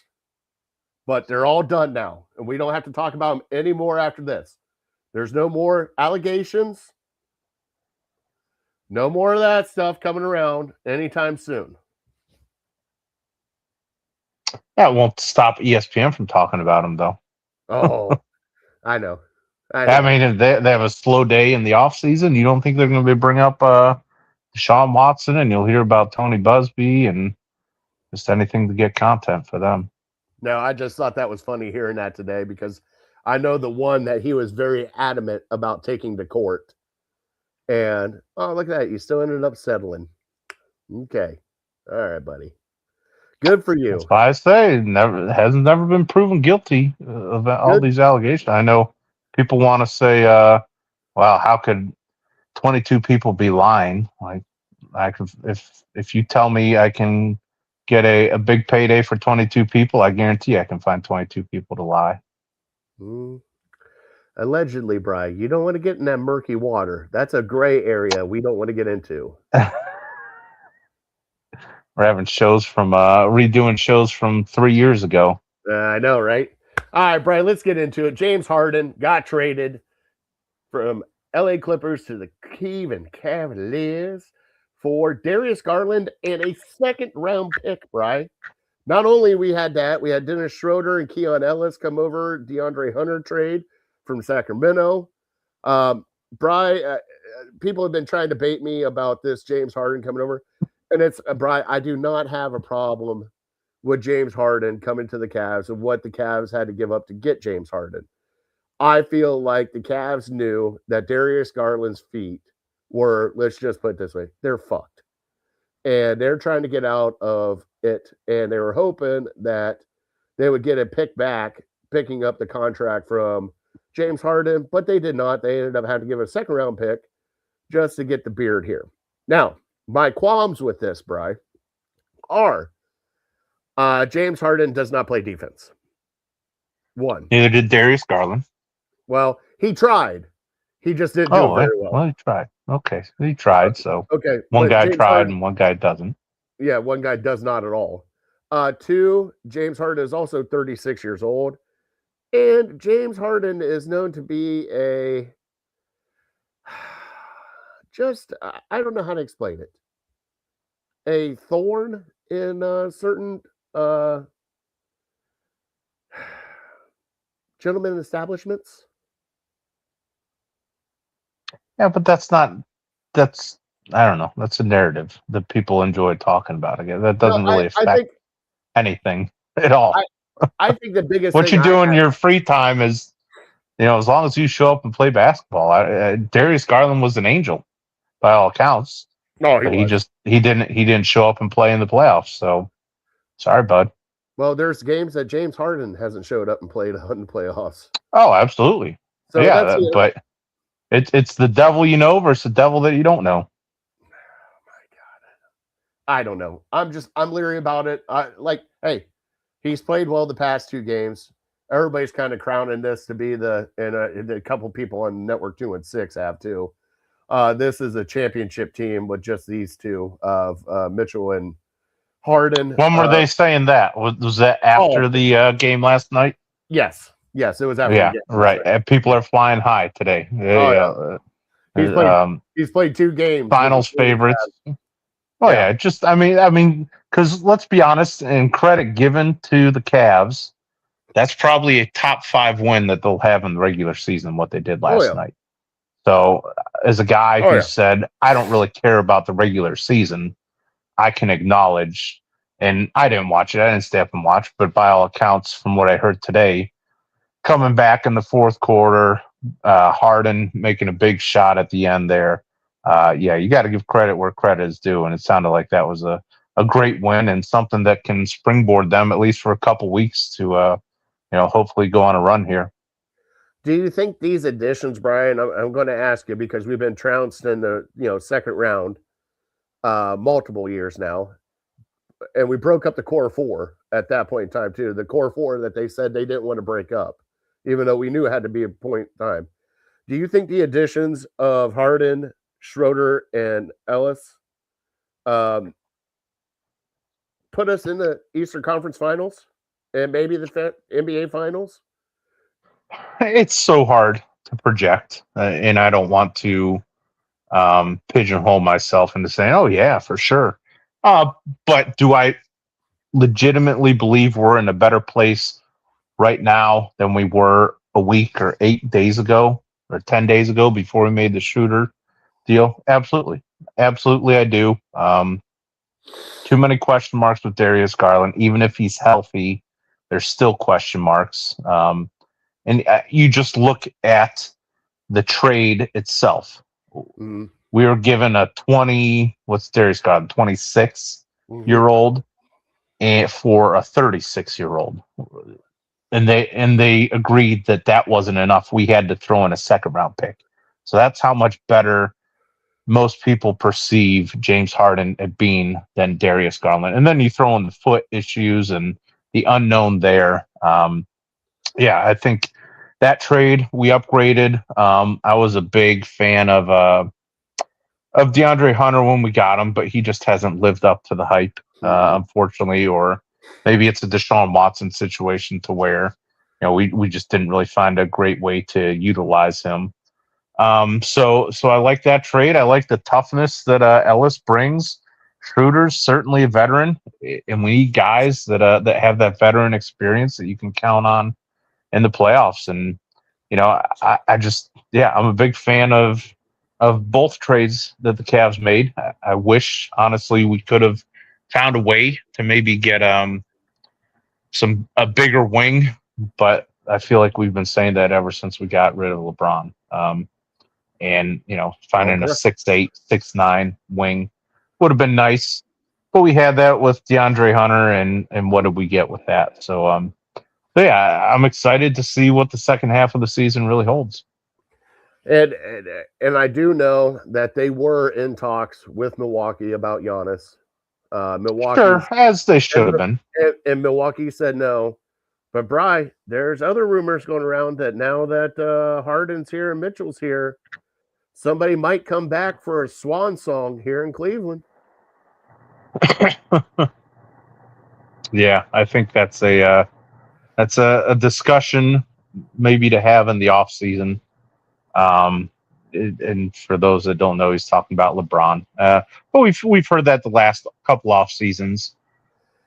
but they're all done now. And we don't have to talk about them anymore after this. There's no more allegations. No more of that stuff coming around anytime soon. That won't stop ESPN from talking about him, though. Oh, I know. I mean, if they have a slow day in the offseason, you don't think they're going to be bringing up Deshaun Watson, and you'll hear about Tony Busby and just anything to get content for them. No, I just thought that was funny hearing that today because I know the one that he was very adamant about taking to court. And, oh, look at that. You still ended up settling. Okay. All right, buddy. Good for you. That's why I say hasn't never been proven guilty of all these allegations. I know people want to say, "Wow, how could 22 people be lying?" Like, if you tell me I can get a big payday for 22 people, I guarantee I can find 22 people to lie. Allegedly, Bri, you don't want to get in that murky water. That's a gray area we don't want to get into. We're having shows from redoing shows from 3 years ago. I know, right? All right, Brian, let's get into it. James Harden got traded from LA Clippers to the Cleveland Cavaliers for Darius Garland and a second-round pick, Brian. Not only we had that, we had Dennis Schroeder and Keon Ellis come over, DeAndre Hunter trade from Sacramento. Brian, people have been trying to bait me about this James Harden coming over. And it's, Brian, I do not have a problem with James Harden coming to the Cavs and what the Cavs had to give up to get James Harden. I feel like the Cavs knew that Darius Garland's feet were, let's just put it this way, they're fucked. And they're trying to get out of it. And they were hoping that they would get a pick back, picking up the contract from James Harden, but they did not. They ended up having to give a second round pick just to get the beard here. Now, my qualms with this, Bri, are James Harden does not play defense. One. Neither did Darius Garland. Well, he tried. He just didn't do it very well. Well, he tried. Okay, he tried. So okay, one guy James tried Harden, and one guy doesn't. Yeah, one guy does not at all. Two, James Harden is also 36 years old. And James Harden is known to be I don't know how to explain it. A thorn in certain gentlemen establishments. Yeah, but that's I don't know. That's a narrative that people enjoy talking about. Again, that doesn't really affect anything at all. I think the biggest what thing you do in your free time is, as long as you show up and play basketball. Darius Garland was an angel, by all accounts. No, he didn't show up and play in the playoffs. So, sorry, bud. Well, there's games that James Harden hasn't showed up and played in the playoffs. Oh, absolutely. So yeah, but it's the devil you know versus the devil that you don't know. Oh my God, I don't know. I'm leery about it. Hey, he's played well the past two games. Everybody's kind of crowning this to be and a couple people on Network 2 and 6 have too. This is a championship team with just these two of Mitchell and Harden. When were they saying that? Was that after the game last night? Yes, it was after. Yeah, right. And people are flying high today. He's played two games. Finals favorites. Because let's be honest, and credit given to the Cavs, that's probably a top 5 win that they'll have in the regular season. What they did last night. So, as a guy who said, I don't really care about the regular season, I can acknowledge, and I didn't watch it. I didn't stay up and watch, but by all accounts, from what I heard today, coming back in the fourth quarter, Harden making a big shot at the end there. You got to give credit where credit is due, and it sounded like that was a great win and something that can springboard them at least for a couple weeks to, hopefully go on a run here. Do you think these additions, Brian? I'm going to ask you because we've been trounced in the second round multiple years now, and we broke up the core 4 at that point in time too. The core 4 that they said they didn't want to break up, even though we knew it had to be a point in time. Do you think the additions of Harden, Schroeder, and Ellis put us in the Eastern Conference Finals and maybe the NBA Finals? It's so hard to project, and I don't want to pigeonhole myself into saying, oh, yeah, for sure. But do I legitimately believe we're in a better place right now than we were a week or 8 days ago or 10 days ago before we made the Schroeder deal? Absolutely. Absolutely, I do. Too many question marks with Darius Garland. Even if he's healthy, there's still question marks. And you just look at the trade itself. Mm-hmm. We were given a 26-year-old and for a 36-year-old. And they agreed that wasn't enough. We had to throw in a second round pick. So that's how much better most people perceive James Harden at being than Darius Garland. And then you throw in the foot issues and the unknown there. I think that trade we upgraded. I was a big fan of DeAndre Hunter when we got him, but he just hasn't lived up to the hype, unfortunately. Or maybe it's a Deshaun Watson situation to where we just didn't really find a great way to utilize him. So I like that trade. I like the toughness that Ellis brings. Schroeder's certainly a veteran, and we need guys that have that veteran experience that you can count on in the playoffs. And I'm a big fan of both trades that the Cavs made. I wish, honestly, we could have found a way to maybe get a bigger wing, but I feel like we've been saying that ever since we got rid of LeBron. And finding a 6'8", 6'9" wing would have been nice, but we had that with DeAndre Hunter, and what did we get with that? So I'm excited to see what the second half of the season really holds. And I do know that they were in talks with Milwaukee about Giannis. Milwaukee, sure, as they should have been. And Milwaukee said no. But Bri, there's other rumors going around that now that Harden's here and Mitchell's here, somebody might come back for a swan song here in Cleveland. Yeah, I think that's a discussion maybe to have in the off season. And for those that don't know, he's talking about LeBron. But we've heard that the last couple off seasons.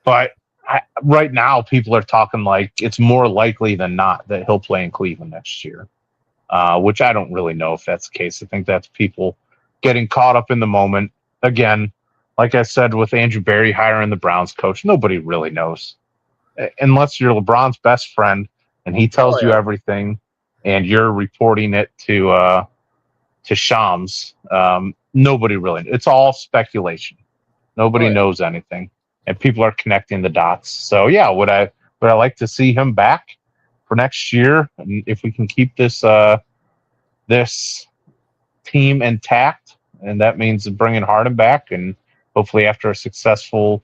But right now, people are talking like it's more likely than not that he'll play in Cleveland next year. Which I don't really know if that's the case. I think that's people getting caught up in the moment. Again, like I said, with Andrew Berry hiring the Browns coach, nobody really knows. Unless you're LeBron's best friend and he tells you everything and you're reporting it to Shams, nobody really. It's all speculation. Nobody knows anything. And people are connecting the dots. So, yeah, would I like to see him back for next year, and if we can keep this this team intact, and that means bringing Harden back, and hopefully after a successful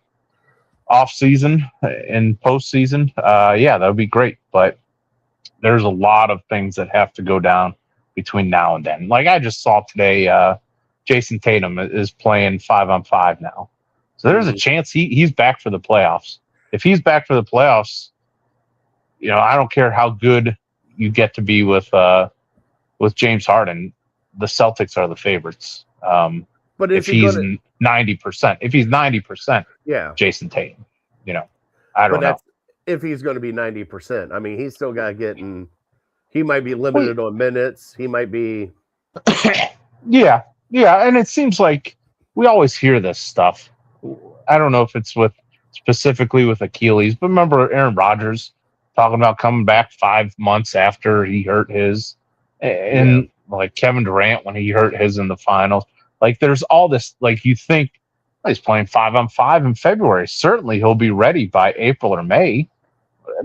off season and postseason, that would be great. But there's a lot of things that have to go down between now and then. Like I just saw today, Jason Tatum is playing 5-on-5 now, so there's a chance he's back for the playoffs. If he's back for the playoffs, I don't care how good you get to be with James Harden. The Celtics are the favorites. But if he's 90%, Jason Tatum, I don't know. If he's going to be 90%, I mean, he's still got to get in. He might be limited on minutes. He might be. Yeah, and it seems like we always hear this stuff. I don't know if it's specifically with Achilles, but remember Aaron Rodgers talking about coming back 5 months after he hurt his, and like Kevin Durant when he hurt his in the finals. Like there's all this, like you think he's playing 5-on-5 in February. Certainly he'll be ready by April or May,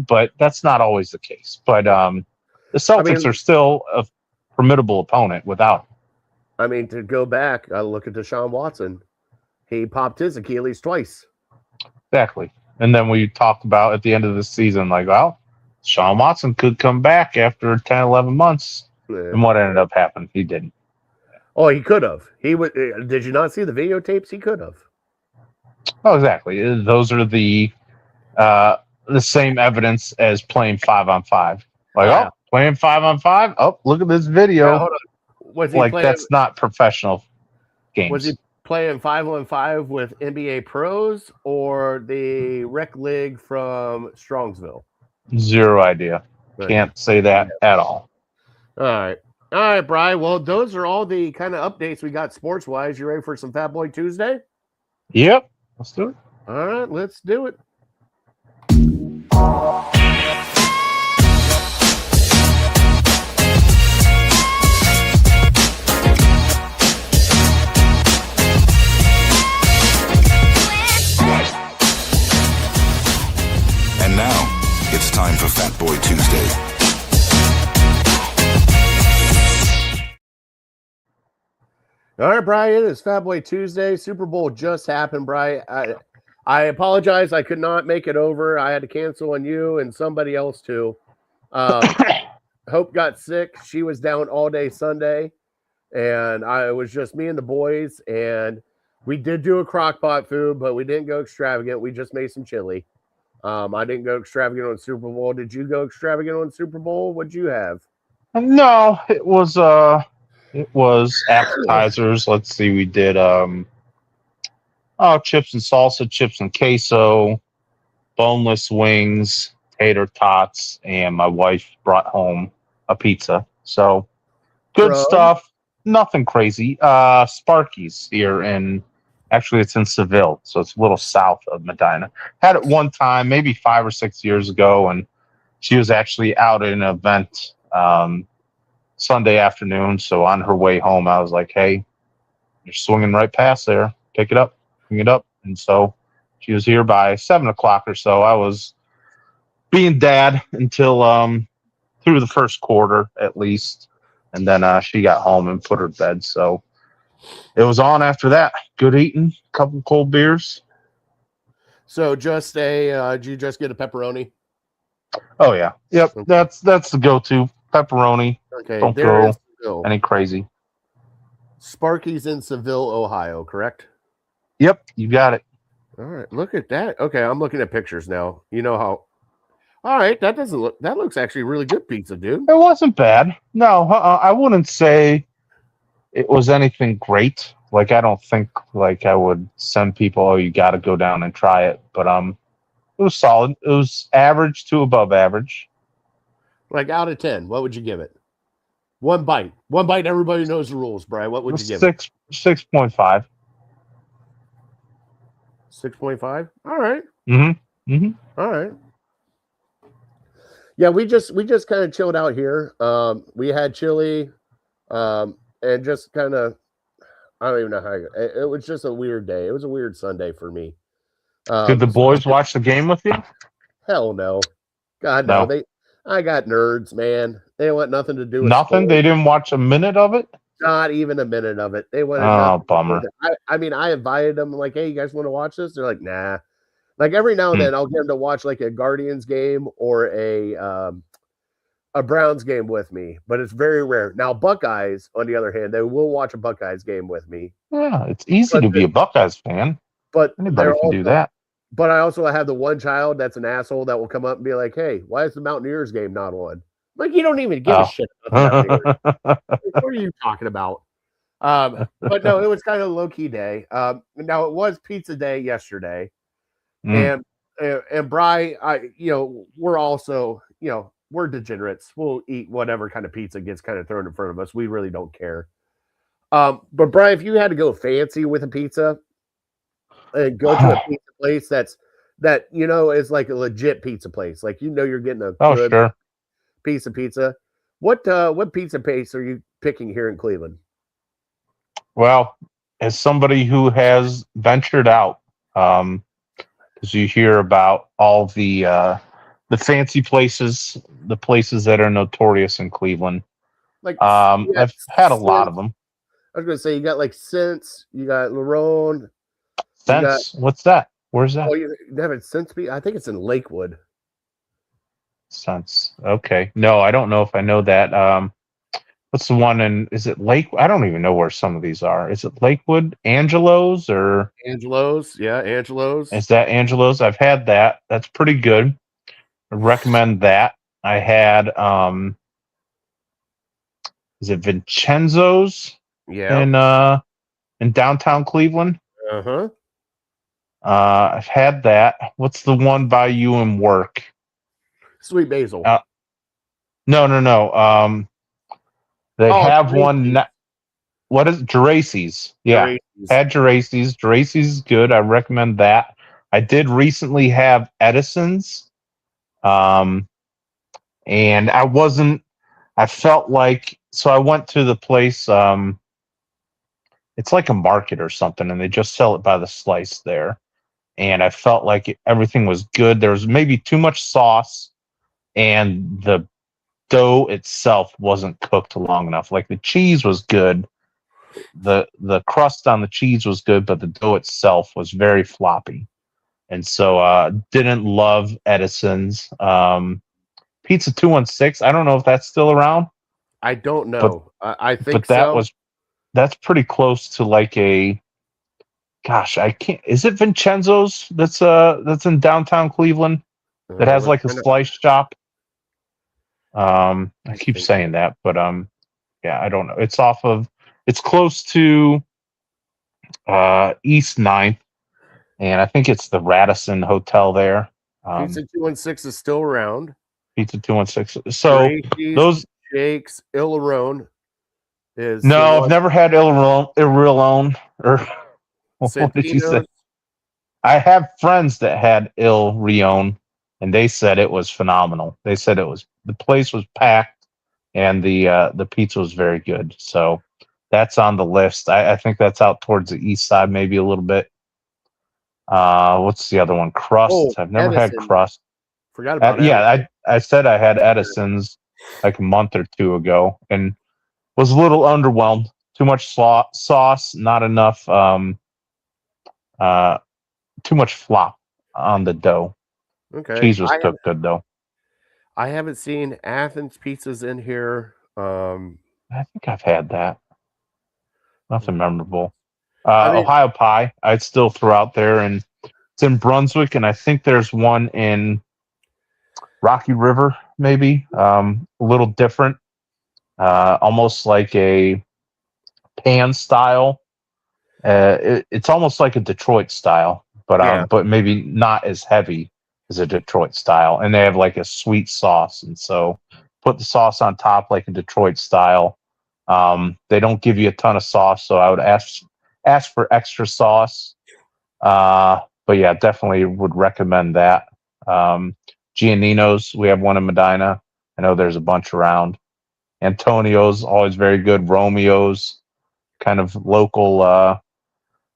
but that's not always the case. But the Celtics are still a formidable opponent without him. I mean, to go back, I look at Deshaun Watson. He popped his Achilles twice. Exactly. And then we talked about at the end of the season, like, well, Deshaun Watson could come back after 10, 11 months. Yeah. And what ended up happening? He didn't. Oh, he could have. He would. Did you not see the videotapes? He could have. Oh, exactly. Those are the same evidence as playing 5-on-5. Like, playing 5-on-5? Oh, look at this video. Now, hold on. Was he playing, that's not professional games. Was he playing 5-on-5 with NBA pros or the rec league from Strongsville? Zero idea. Right. Can't say that at all. All right, Brian. Well, those are all the kind of updates we got sports-wise. You ready for some Fat Boy Tuesday? Yep. Let's do it. All right, let's do it. And now, it's time for Fat Boy Tuesday. All right, Brian, it's Fat Boy Tuesday. Super Bowl just happened, Brian. I apologize. I could not make it over. I had to cancel on you and somebody else, too. Hope got sick. She was down all day Sunday, and it was just me and the boys, and we did do a crock pot food, but we didn't go extravagant. We just made some chili. I didn't go extravagant on Super Bowl. Did you go extravagant on Super Bowl? What'd you have? No, it was appetizers. Let's see, we did chips and salsa, chips and queso, boneless wings, tater tots, and my wife brought home a pizza. So good stuff. Nothing crazy. Sparky's here actually it's in Seville, so it's a little south of Medina. Had it one time, maybe 5 or 6 years ago, and she was actually out at an event Sunday afternoon. So on her way home, I was like, "Hey, you're swinging right past there. Pick it up, bring it up." And so she was here by 7 o'clock or so. I was being dad until through the first quarter at least, and then she got home and put her to bed. So it was on after that. Good eating, couple cold beers. So just did you just get a pepperoni? Oh yeah, yep. Okay. That's the go-to pepperoni. Okay, Don't there go is Seville. any crazy. Sparky's in Seville, Ohio, correct? Yep, you got it. All right, look at that. Okay, I'm looking at pictures now. You know how. All right, that looks actually really good pizza, dude. It wasn't bad. No, I wouldn't say it was anything great. Like, I don't think like I would send people, "Oh, you got to go down and try it." But it was solid. It was average to above average. Like out of 10, what would you give it? One bite. One bite. Everybody knows the rules, Brian. What would you give it? 6.5. 6.5. All right. Mm-hmm. All right. Yeah, we just kind of chilled out here. We had chili, and just kind of, I don't even know how. It was just a weird day. It was a weird Sunday for me. Did the boys watch the game with you? Hell no. God No. no. I got nerds, man. They want nothing to do with Nothing. sports. They didn't watch a minute of it. Not even a minute of it. They wanted. Oh, nothing to do bummer. with it. I mean, I invited them. Like, hey, you guys want to watch this? They're like, nah. Like every now and then, I'll get them to watch like a Guardians game or a Browns game with me, but it's very rare. Now, Buckeyes, on the other hand, they will watch a Buckeyes game with me. Yeah, it's easy to be a Buckeyes fan. But Anybody can do that. But I also have the one child that's an asshole that will come up and be like, "Hey, why is the Mountaineers game not on?" Like, you don't even give a shit about the Mountaineers. What are you talking about? But no, it was kind of a low key day. Now it was pizza day yesterday, and Bri, we're also, we're degenerates. We'll eat whatever kind of pizza gets kind of thrown in front of us. We really don't care. But Bri, if you had to go fancy with a pizza and go to a pizza place that is like a legit pizza place, like you're getting a good piece of pizza. What pizza place are you picking here in Cleveland? Well, as somebody who has ventured out, because you hear about all the fancy places, the places that are notorious in Cleveland. Like, I've had a lot of them. I was gonna say you got like Sense, you got Larone. Sense? What's that? Where's that? Oh, you haven't Sense? I think it's in Lakewood. Sense. Okay. No, I don't know if I know that. What's the one in? Is it Lake? I don't even know where some of these are. Is it Lakewood, Angelo's, or Angelo's? Yeah, Angelo's. Is that Angelo's? I've had that. That's pretty good. I recommend that. I had is it Vincenzo's? Yeah. In downtown Cleveland. Uh-huh. I've had that. What's the one by you in work? Sweet Basil. No. They have Geraci's. one. What is it? Geraci's? Yeah, Geraci's. had Geraci's. Geraci's is good. I recommend that. I did recently have Edison's, and I felt like, so I went to the place. It's like a market or something, and they just sell it by the slice there. And I felt like everything was good. There was maybe too much sauce, and the dough itself wasn't cooked long enough. Like, the cheese was good, the crust on the cheese was good, but the dough itself was very floppy. And so didn't love Edison's. Pizza 216, I don't know if that's still around. I don't know. I think that's pretty close to like a, gosh, I can't, is it Vincenzo's that's in downtown Cleveland that has like a slice shop? I keep saying that, but yeah, I don't know. It's close to East 9th, and I think it's the Radisson Hotel there. Pizza 216 is still around. Pizza 216. So those Jake's Illarone is no, I've never had Illarone or what did you say? I have friends that had Il Rione. and they said it was phenomenal. They said the place was packed, and the pizza was very good. So that's on the list. I think that's out towards the east side, maybe a little bit. What's the other one? Crust. I've never had Edison. Crust. Forgot about Yeah, I said I had Edison's like a month or two ago, and was a little underwhelmed. Too much sauce, not enough. Too much flop on the dough. Okay. Cheese was cooked good though. I haven't seen Athens pizzas in here. I think I've had that. Nothing memorable. I mean- Ohio pie, I'd still throw out there, and it's in Brunswick, and I think there's one in Rocky River, maybe. A little different, almost like a pan style. It's almost like a Detroit style, but maybe not as heavy as a Detroit style. And they have like a sweet sauce, and so put the sauce on top like a Detroit style. They don't give you a ton of sauce, so I would ask for extra sauce. But yeah, definitely would recommend that. Giannino's, we have one in Medina. I know there's a bunch around. Antonio's, always very good. Romeo's, kind of local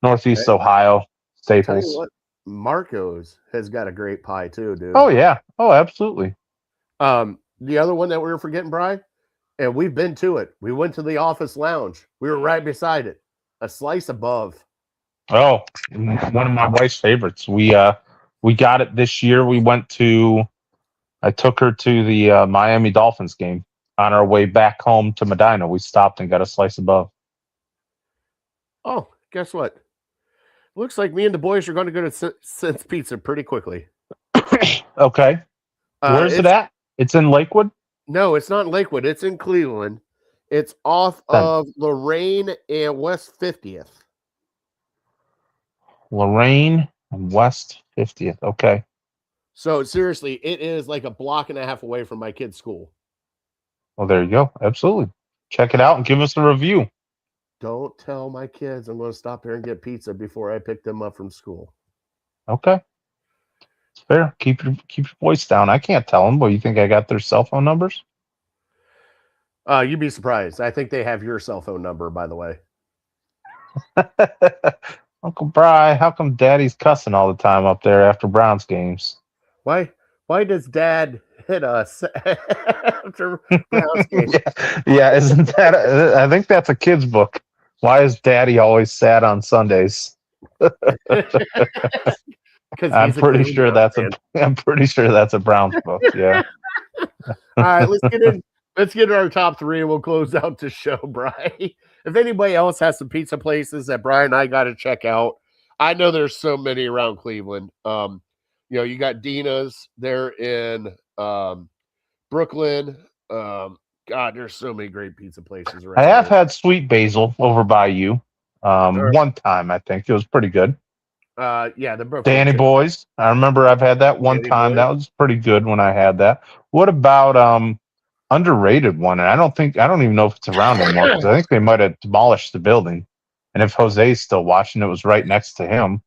Northeast Ohio Tell you staples. what, Marco's has got a great pie too, dude. Oh yeah. Oh, absolutely. The other one that we were forgetting, Brian, and we've been to it. We went to the office lounge. We were right beside it. A slice above. Oh, one of my wife's favorites. We got it this year. I took her to the Miami Dolphins game. On our way back home to Medina, we stopped and got a slice above. Oh, guess what? Looks like me and the boys are going to go to Sense Pizza pretty quickly. Okay. Where's it at? It's in Lakewood? No, it's not in Lakewood. It's in Cleveland. It's off of Lorraine and West 50th. Lorraine and West 50th. Okay. So seriously, it is like a block and a half away from my kid's school. Well, there you go. Absolutely. Check it out and give us a review. Don't tell my kids I'm going to stop there and get pizza before I pick them up from school. Okay. It's fair. Keep your voice down. I can't tell them, but you think I got their cell phone numbers? You'd be surprised. I think they have your cell phone number, by the way. Uncle Bri, how come Daddy's cussing all the time up there after Browns games? Why does Dad hit us after Browns games? Yeah, isn't that? I think that's a kid's book. Why is Daddy always sad on Sundays? I'm pretty sure that's a Browns book. Yeah. All right, let's get our top three, and we'll close out the show, Brian. If anybody else has some pizza places that Brian and I got to check out, I know there's so many around Cleveland. You got Dina's there in Brooklyn. God, there's so many great pizza places around. I have had Sweet Basil over by you. One time, I think it was pretty good. Yeah, the Brooklyn Danny Boys. I remember I've had that one time. That was pretty good when I had that. What about underrated one? And I don't even know if it's around anymore, because I think they might have demolished the building. And if Jose's still watching, it was right next to him.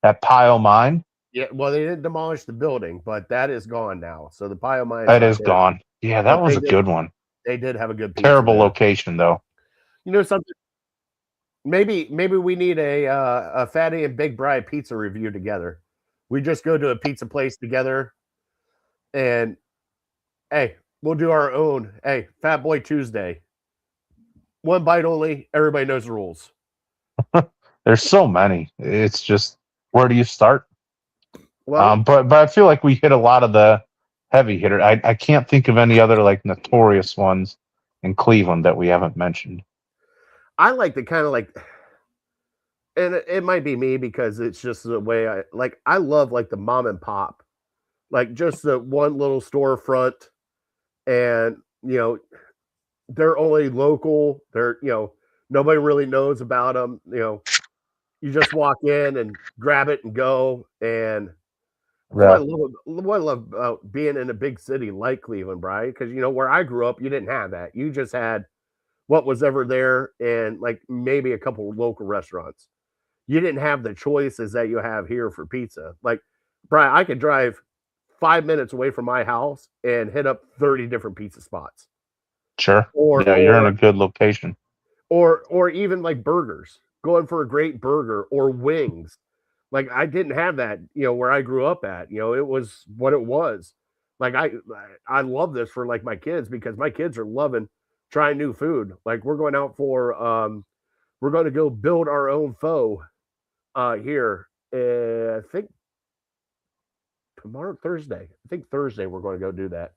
That Pie O' Mine. Yeah, well, they didn't demolish the building, but that is gone now. So the Pie O' Mine that is gone. Yeah, that was a good one. They did have a good pizza. Terrible location though. You know something? Maybe we need a Fatty and Big Bri pizza review together. We just go to a pizza place together, and hey, we'll do our own. Hey, Fat Boy Tuesday. One bite only. Everybody knows the rules. There's so many. It's just, where do you start? Well, but I feel like we hit a lot of the heavy hitter. I can't think of any other like notorious ones in Cleveland that we haven't mentioned. I like the kind of like, and it might be me because it's just the way I love like the mom and pop, like just the one little storefront, and they're only local. They're nobody really knows about them. You just walk in and grab it and go. And what I love about being in a big city like Cleveland, Brian, because where I grew up, you didn't have that. You just had what was ever there, and like maybe a couple of local restaurants. You didn't have the choices that you have here for pizza. Like, Brian, I could drive 5 minutes away from my house and hit up 30 different pizza spots. Sure. Or You're in a good location. Or even like burgers, going for a great burger or wings. Like I didn't have that, where I grew up at. It was what it was. Like I love this for like my kids because my kids are loving trying new food. Like we're going out for we're going to go build our own pho here. I think Thursday. I think Thursday we're going to go do that.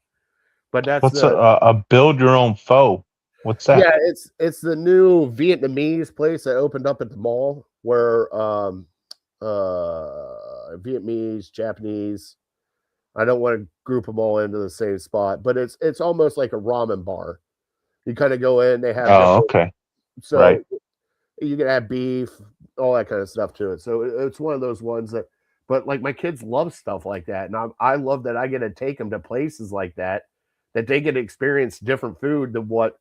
But that's What's a build your own pho? What's that? Yeah, it's the new Vietnamese place that opened up at the mall where Vietnamese, Japanese. I don't want to group them all into the same spot, but it's almost like a ramen bar. You kind of go in, they have okay. So right. You can add beef, all that kind of stuff to it. So it's one of those ones that, but like my kids love stuff like that, and I love that I get to take them to places like that they get to experience different food than what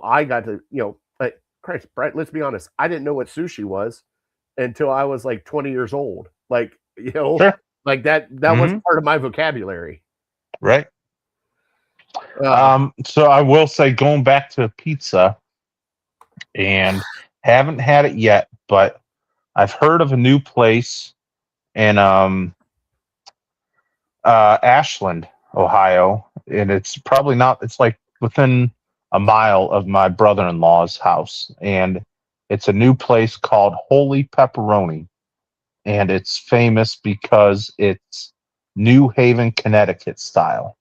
I got to like Christ, Brett. Let's be honest, I didn't know what sushi was until I was like 20 years old. Like Sure. like that was part of my vocabulary. Right. So I will say, going back to pizza, and haven't had it yet, but I've heard of a new place in Ashland, Ohio, and it's probably not. It's like within a mile of my brother-in-law's house, and it's a new place called Holy Pepperoni, and it's famous because it's New Haven, Connecticut style.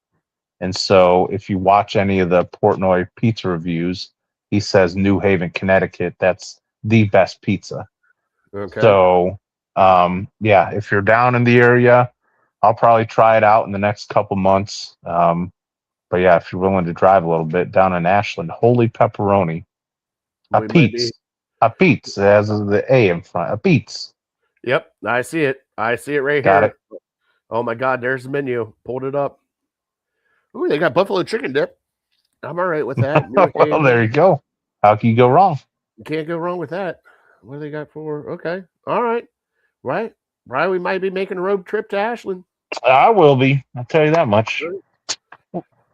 And so if you watch any of the Portnoy pizza reviews, he says New Haven, Connecticut, that's the best pizza. Okay. So, yeah, if you're down in the area, I'll probably try it out in the next couple months. But yeah, if you're willing to drive a little bit down in Ashland, Holy Pepperoni, a Pete's. It has the A in front. A Pete's. Yep, I see it. I see it right Got here. it. Oh my God, there's the menu. Pulled it up. Ooh, they got buffalo chicken dip. I'm all right with that. Well, there you go. How can you go wrong? You can't go wrong with that. What do they got for? Okay, all right, right. We might be making a road trip to Ashland. I will be. I'll tell you that much.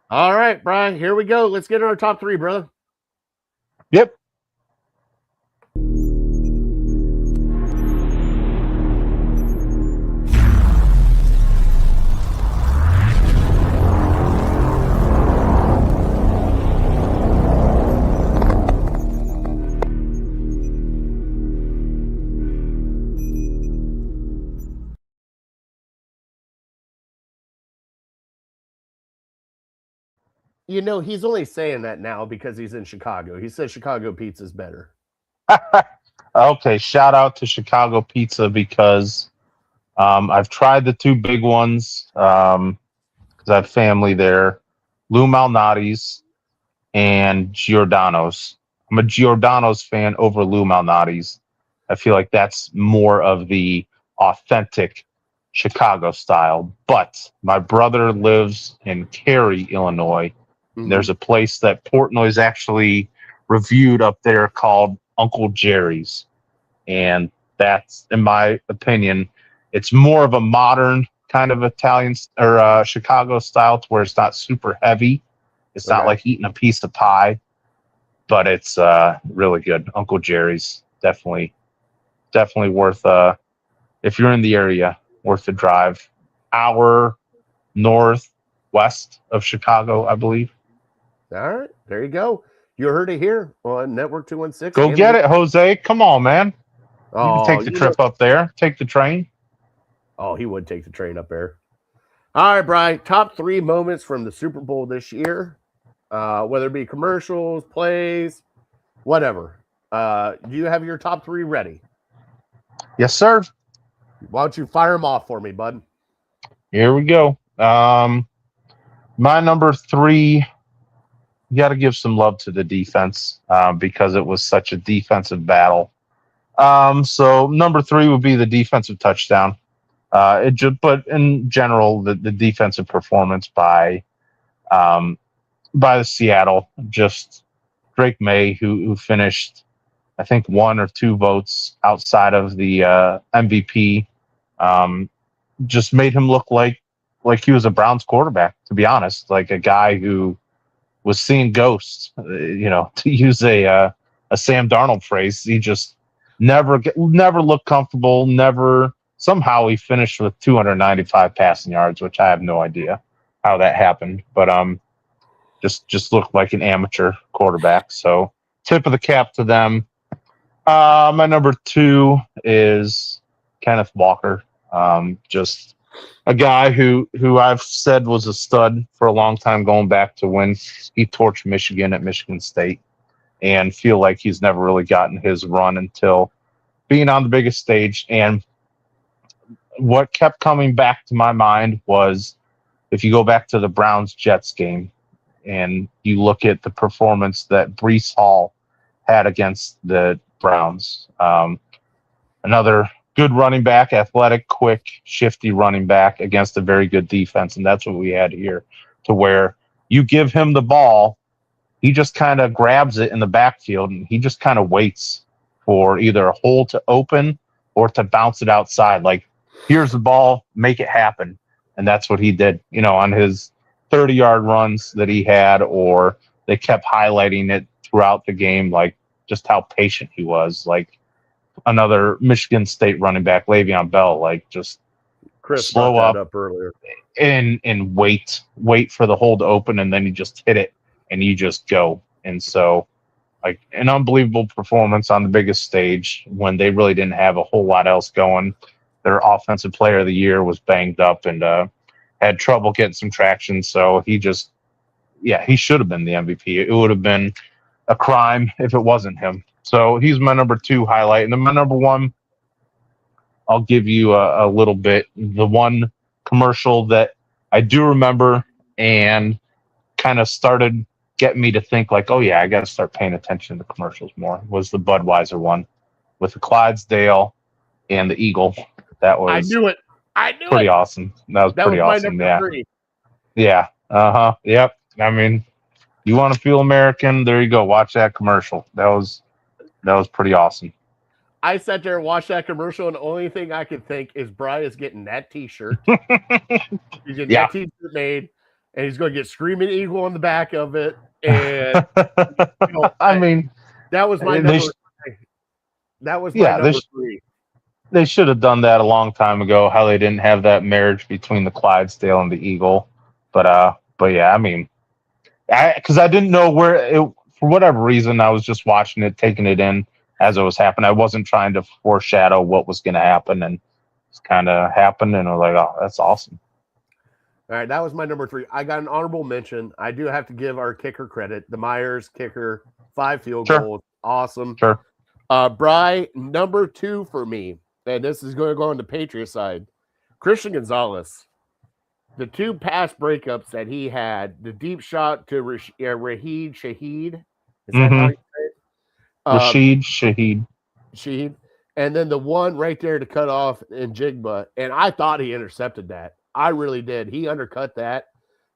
All right, Brian. Here we go. Let's get in our top three, brother. Yep. He's only saying that now because he's in Chicago. He says Chicago pizza is better. Okay, shout out to Chicago Pizza because I've tried the two big ones because I have family there, Lou Malnati's and Giordano's. I'm a Giordano's fan over Lou Malnati's. I feel like that's more of the authentic Chicago style. But my brother lives in Cary, Illinois. Mm-hmm. There's a place that Portnoy's actually reviewed up there called Uncle Jerry's. And that's, in my opinion, it's more of a modern kind of Italian or Chicago style to where it's not super heavy. It's not like eating a piece of pie, but it's really good. Uncle Jerry's definitely worth, if you're in the area, worth the drive. Hour northwest of Chicago, I believe. All right, there you go. You heard it here on Network 216. Go get it, Jose. Come on, man. You can take the trip up there. Take the train. Oh, he would take the train up there. All right, Brian. Top three moments from the Super Bowl this year, whether it be commercials, plays, whatever. Do you have your top three ready? Yes, sir. Why don't you fire them off for me, bud? Here we go. My number three, you got to give some love to the defense because it was such a defensive battle. So number three would be the defensive touchdown. But in general, the defensive performance by the Seattle, just Drake May, who finished, I think, 1 or 2 votes outside of the MVP, just made him look like like he was a Browns quarterback, to be honest, like a guy who was seeing ghosts, to use a Sam Darnold phrase. He just never looked comfortable. Somehow he finished with 295 passing yards, which I have no idea how that happened, but just looked like an amateur quarterback. So tip of the cap to them. My number 2 is Kenneth Walker. Just a guy who I've said was a stud for a long time, going back to when he torched Michigan at Michigan State, and feel like he's never really gotten his run until being on the biggest stage. And what kept coming back to my mind was, if you go back to the Browns-Jets game and you look at the performance that Breece Hall had against the Browns, another good running back, athletic, quick, shifty running back against a very good defense. And that's what we had here, to where you give him the ball, he just kind of grabs it in the backfield and he just kind of waits for either a hole to open or to bounce it outside. Like, here's the ball, make it happen. And that's what he did, on his 30-yard runs that he had, or they kept highlighting it throughout the game, like just how patient he was. Like another Michigan State running back, Le'Veon Bell, like just Chris slow brought that up earlier. and wait for the hole to open, and then you just hit it and you just go. And so, like, an unbelievable performance on the biggest stage when they really didn't have a whole lot else going. Their offensive player of the year was banged up and had trouble getting some traction. So he should have been the MVP. It would have been a crime if it wasn't him. So he's my number 2 highlight. And then my number 1, I'll give you a little bit. The one commercial that I do remember and kind of started getting me to think, like, oh yeah, I got to start paying attention to commercials more, was the Budweiser one with the Clydesdale and the Eagle. That was, I knew it. Pretty awesome. That was pretty awesome. My number 3. Yeah. Yep. I mean, you want to feel American? There you go. Watch that commercial. That was pretty awesome. I sat there and watched that commercial, and the only thing I could think is Brian's getting that T-shirt. He's getting that T-shirt made, and he's going to get Screaming Eagle on the back of it. And I mean, that was my number 3. That was my number 3. They should have done that a long time ago. How they didn't have that marriage between the Clydesdale and the Eagle, but yeah, I mean, because I didn't know where it, for whatever reason, I was just watching it, taking it in as it was happening. I wasn't trying to foreshadow what was going to happen, and it's kind of happened, and I was like, oh, that's awesome. All right, that was my number 3. I got an honorable mention. I do have to give our kicker credit. The Myers kicker, 5 field goals, awesome. Sure. Bry, number 2 for me. And this is going to go on the Patriots side. Christian Gonzalez, the 2 pass breakups that he had, the deep shot to Rashid Shaheed. Is that how you say it? Rashid Shaheed. And then the one right there to cut off in Jigba. And I thought he intercepted that. I really did. He undercut that.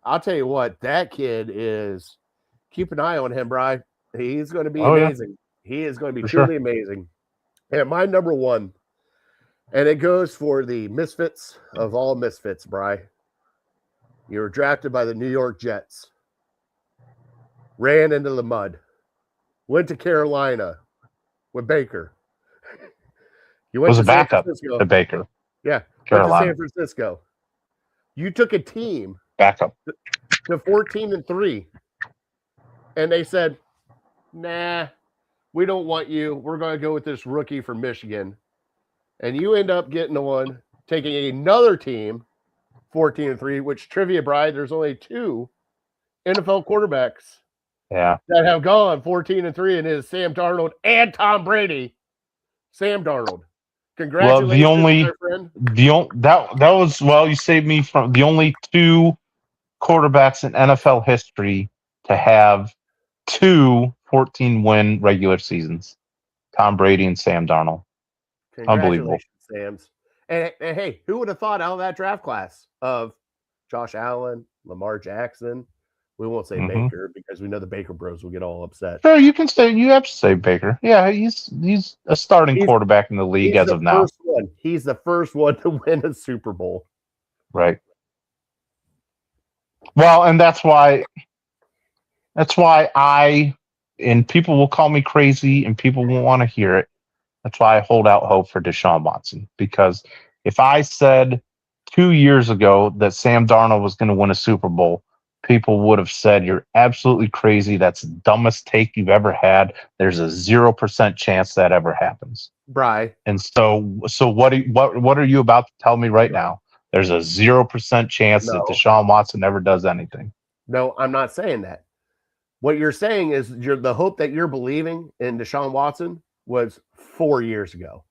I'll tell you what, that kid is – keep an eye on him, Bry. He's going to be amazing. Yeah. He is going to be truly amazing. And my number 1 – and it goes for the misfits of all misfits, Bry. You were drafted by the New York Jets. Ran into the mud. Went to Carolina with Baker. You went to a backup to Baker. Yeah. Carolina. Went to San Francisco. You took a team backup to 14-3. And they said, nah, we don't want you. We're going to go with this rookie from Michigan. And you end up getting taking another team, 14-3, which trivia, Bride, there's only 2 NFL quarterbacks that have gone 14-3, and it is Sam Darnold and Tom Brady. Sam Darnold. Congratulations, my friend. That was, you saved me from the only 2 quarterbacks in NFL history to have 2 14-win regular seasons. Tom Brady and Sam Darnold. Unbelievable. Sam's. And hey, who would have thought out of that draft class of Josh Allen, Lamar Jackson? We won't say Baker because we know the Baker Bros will get all upset. Sure, you have to say Baker. Yeah, he's a starting quarterback in the league as of now. He's the first one to win a Super Bowl. Right. Well, and that's why and people will call me crazy and people won't want to hear it. That's why I hold out hope for Deshaun Watson. Because if I said 2 years ago that Sam Darnold was going to win a Super Bowl, people would have said, you're absolutely crazy. That's the dumbest take you've ever had. There's a 0% chance that ever happens. Bry. And so what are you about to tell me right now? There's a 0% chance that Deshaun Watson never does anything. No, I'm not saying that. What you're saying is the hope that you're believing in Deshaun Watson was 4 years ago.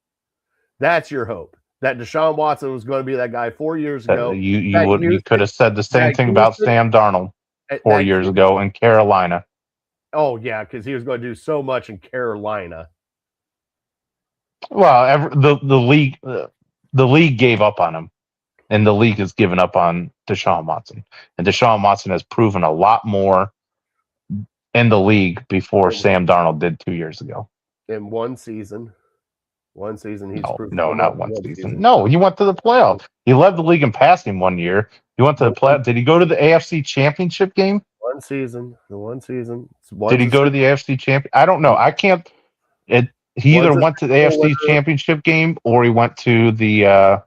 That's your hope. That Deshaun Watson was going to be that guy 4 years ago. You could have said the same thing about Sam Darnold 4 years ago in Carolina. Oh yeah, because he was going to do so much in Carolina. Well, the league gave up on him, and the league has given up on Deshaun Watson. And Deshaun Watson has proven a lot more in the league before Sam Darnold did 2 years ago. In one season. One season he's proven. No, not one season. No, he went to the playoffs. He led the league in passing 1 year. He went to the playoffs. Did he go to the AFC Championship game? One season. Did he go to the AFC Championship? I don't know. I can't. He either went to the AFC Championship game or he went to the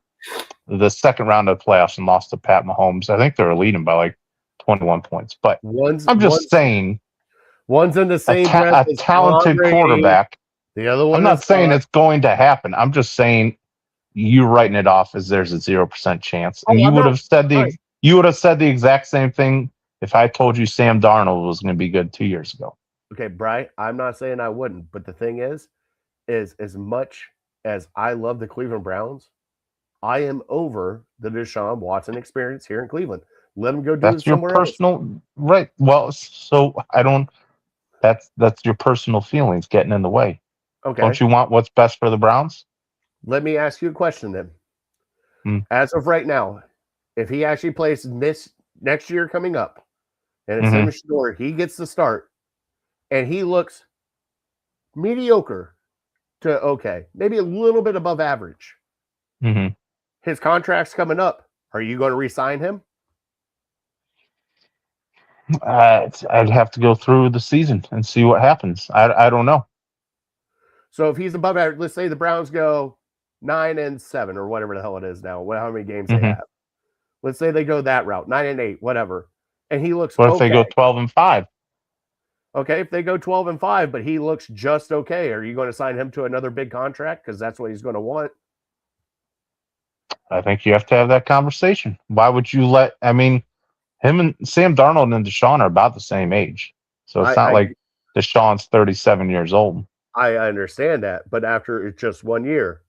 second round of the playoffs and lost to Pat Mahomes. I think they were leading by like 21 points. But I'm just saying, one's in the same a talented quarterback. The other one. I'm not saying it's going to happen. I'm just saying you're writing it off as there's a 0% chance. And you would have said the exact same thing if I told you Sam Darnold was going to be good 2 years ago. Okay, Bry, I'm not saying I wouldn't, but the thing is as much as I love the Cleveland Browns, I am over the Deshaun Watson experience here in Cleveland. Let him go do it somewhere else. That's your personal right. Well, so I don't. That's your personal feelings getting in the way. Okay. Don't you want what's best for the Browns? Let me ask you a question then. As of right now, if he actually plays this next year coming up, and it's Sam Shador, he gets the start, and he looks mediocre to okay, maybe a little bit above average. His contract's coming up. Are you going to re-sign him? I'd have to go through the season and see what happens. I don't know. So if he's above average, let's say the Browns go 9-7 or whatever the hell it is now, how many games they have. Let's say they go that route, 9-8, whatever. And he looks What if they go 12-5? Okay, if they go 12-5, but he looks just okay, are you going to sign him to another big contract? Because that's what he's going to want. I think you have to have that conversation. Why would you him and Sam Darnold and Deshaun are about the same age. So it's not like Deshaun's 37 years old. I understand that, but after just 1 year.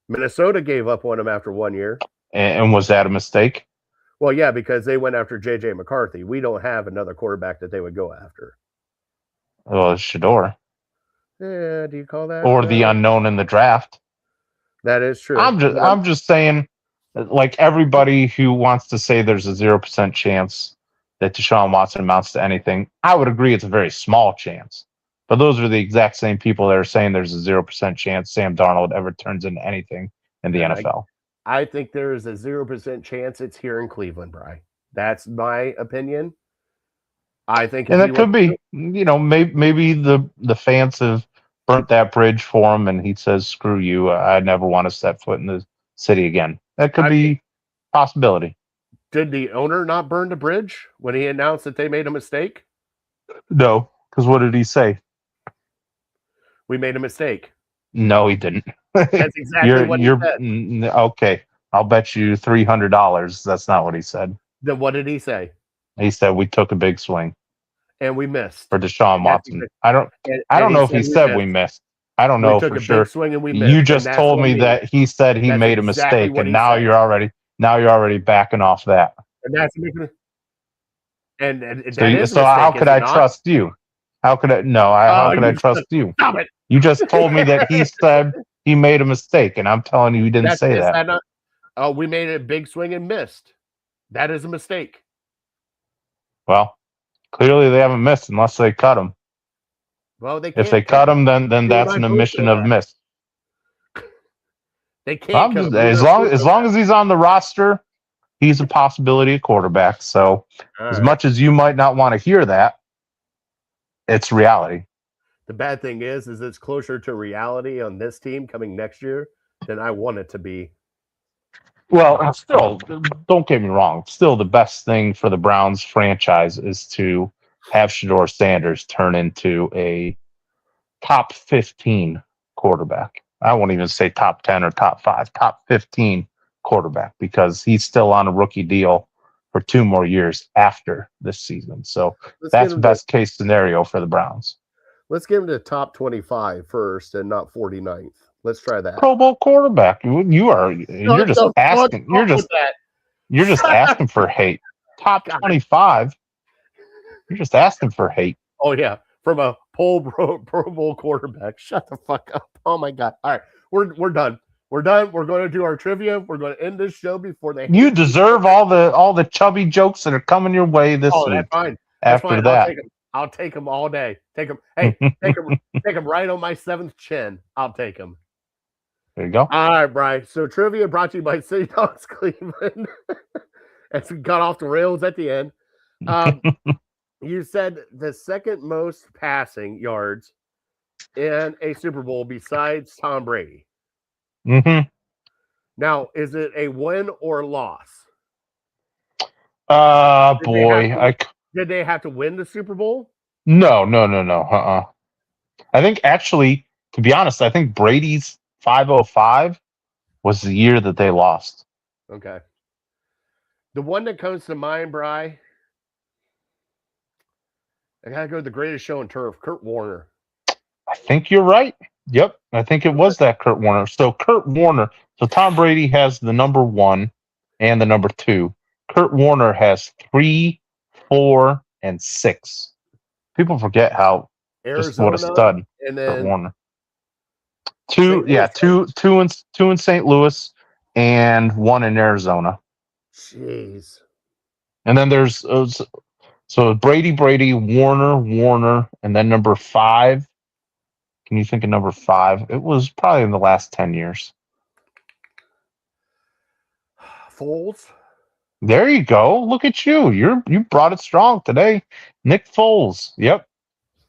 Minnesota gave up on him after 1 year. And was that a mistake? Well, yeah, because they went after J.J. McCarthy. We don't have another quarterback that they would go after. Well, it's Shador. Yeah, do you call that? Or the unknown in the draft. That is true. I'm just saying, like everybody who wants to say there's a 0% chance that Deshaun Watson amounts to anything, I would agree it's a very small chance. But those are the exact same people that are saying there's a 0% chance Sam Darnold ever turns into anything in the NFL. I think there is a 0% chance it's here in Cleveland, Bry. That's my opinion. I think, and it could be, maybe the fans have burnt that bridge for him, and he says, "Screw you! I never want to step foot in the city again." That could be a possibility. Did the owner not burn the bridge when he announced that they made a mistake? No, because what did he say? We made a mistake. No, he didn't. That's exactly what he said. Okay, I'll bet you $300 that's not what he said. Then what did he say? He said we took a big swing and we missed for Deshaun Watson. I don't know if he said we missed. I don't know for sure. Swing and we missed. You just told me that he said he made a mistake, and now you're already backing off that. And that's so how could I trust you? How could I? No, how could I trust you? Stop it. You just told me that he said he made a mistake, and I'm telling you he didn't say that. We made a big swing and missed. That is a mistake. Well, clearly they haven't missed unless they cut him. Well, if they cut him, then that's an admission of miss. They can't. As long as he's on the roster, he's a possibility at quarterback. So All as right. much as you might not want to hear that, it's reality. The bad thing is it's closer to reality on this team coming next year than I want it to be. Well, and still, don't get me wrong. Still, the best thing for the Browns franchise is to have Shedeur Sanders turn into a top 15 quarterback. I won't even say top 10 or top 5, top 15 quarterback, because he's still on a rookie deal for 2 more years after this season. So that's best case scenario for the Browns. Let's give him to top 25 first and not 49th. Let's try that. Pro Bowl quarterback. You're just asking. You're just asking for hate. Top 25. You're just asking for hate. Oh yeah, from a Pro Bowl quarterback. Shut the fuck up. Oh my god. All right, we're done. We're done. We're going to do our trivia. We're going to end this show before they. You deserve all the chubby jokes that are coming your way this week. That's fine. After that, I'll take them all day. Take them. Hey, take them right on my 7th chin. I'll take them. There you go. All right, Bri. So trivia brought to you by City Dogs Cleveland. As we got off the rails at the end. You said the second most passing yards in a Super Bowl besides Tom Brady. Mm-hmm. Now, is it a win or loss? Did they have to win the Super Bowl? No. I think actually, to be honest, I think Brady's 505 was the year that they lost. Okay. The one that comes to mind, Bri, I gotta go to the greatest show on turf, Kurt Warner. I think you're right. Yep, I think it was that Kurt Warner. So Tom Brady has the number 1 and the number 2. Kurt Warner has 3, 4, and 6. People forget how Arizona, what a stud and then Kurt Warner. Two in St. Louis and 1 in Arizona. Jeez. And then there's so Brady, Warner, and then number 5. Can you think of number 5? It was probably in the last 10 years. Foles. There you go. Look at you. You brought it strong today. Nick Foles. Yep.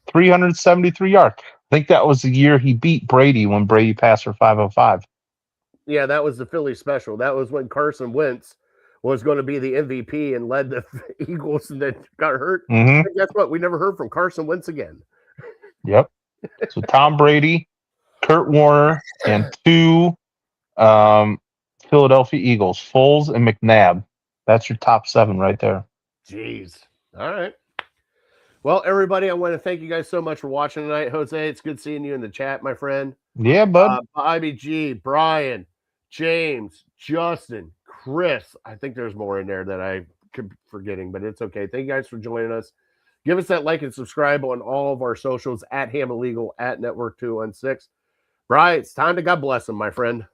373 yards. I think that was the year he beat Brady when Brady passed for 505. Yeah, that was the Philly special. That was when Carson Wentz was going to be the MVP and led the Eagles and then got hurt. Mm-hmm. And guess what? We never heard from Carson Wentz again. Yep. So Tom Brady, Kurt Warner, and 2 Philadelphia Eagles, Foles and McNabb. That's your top 7 right there. Jeez. All right. Well, everybody, I want to thank you guys so much for watching tonight. Jose, it's good seeing you in the chat, my friend. Yeah, bud. Bobby G, Brian, James, Justin, Chris. I think there's more in there that I could be forgetting, but it's okay. Thank you guys for joining us. Give us that like and subscribe on all of our socials at Ham Illegal, at Network 216. Brian, it's time to God bless them, my friend.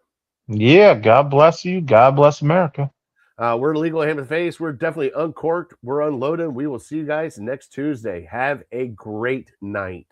Yeah, God bless you. God bless America. We're Legal Ham to Face. We're definitely uncorked. We're unloaded. We will see you guys next Tuesday. Have a great night.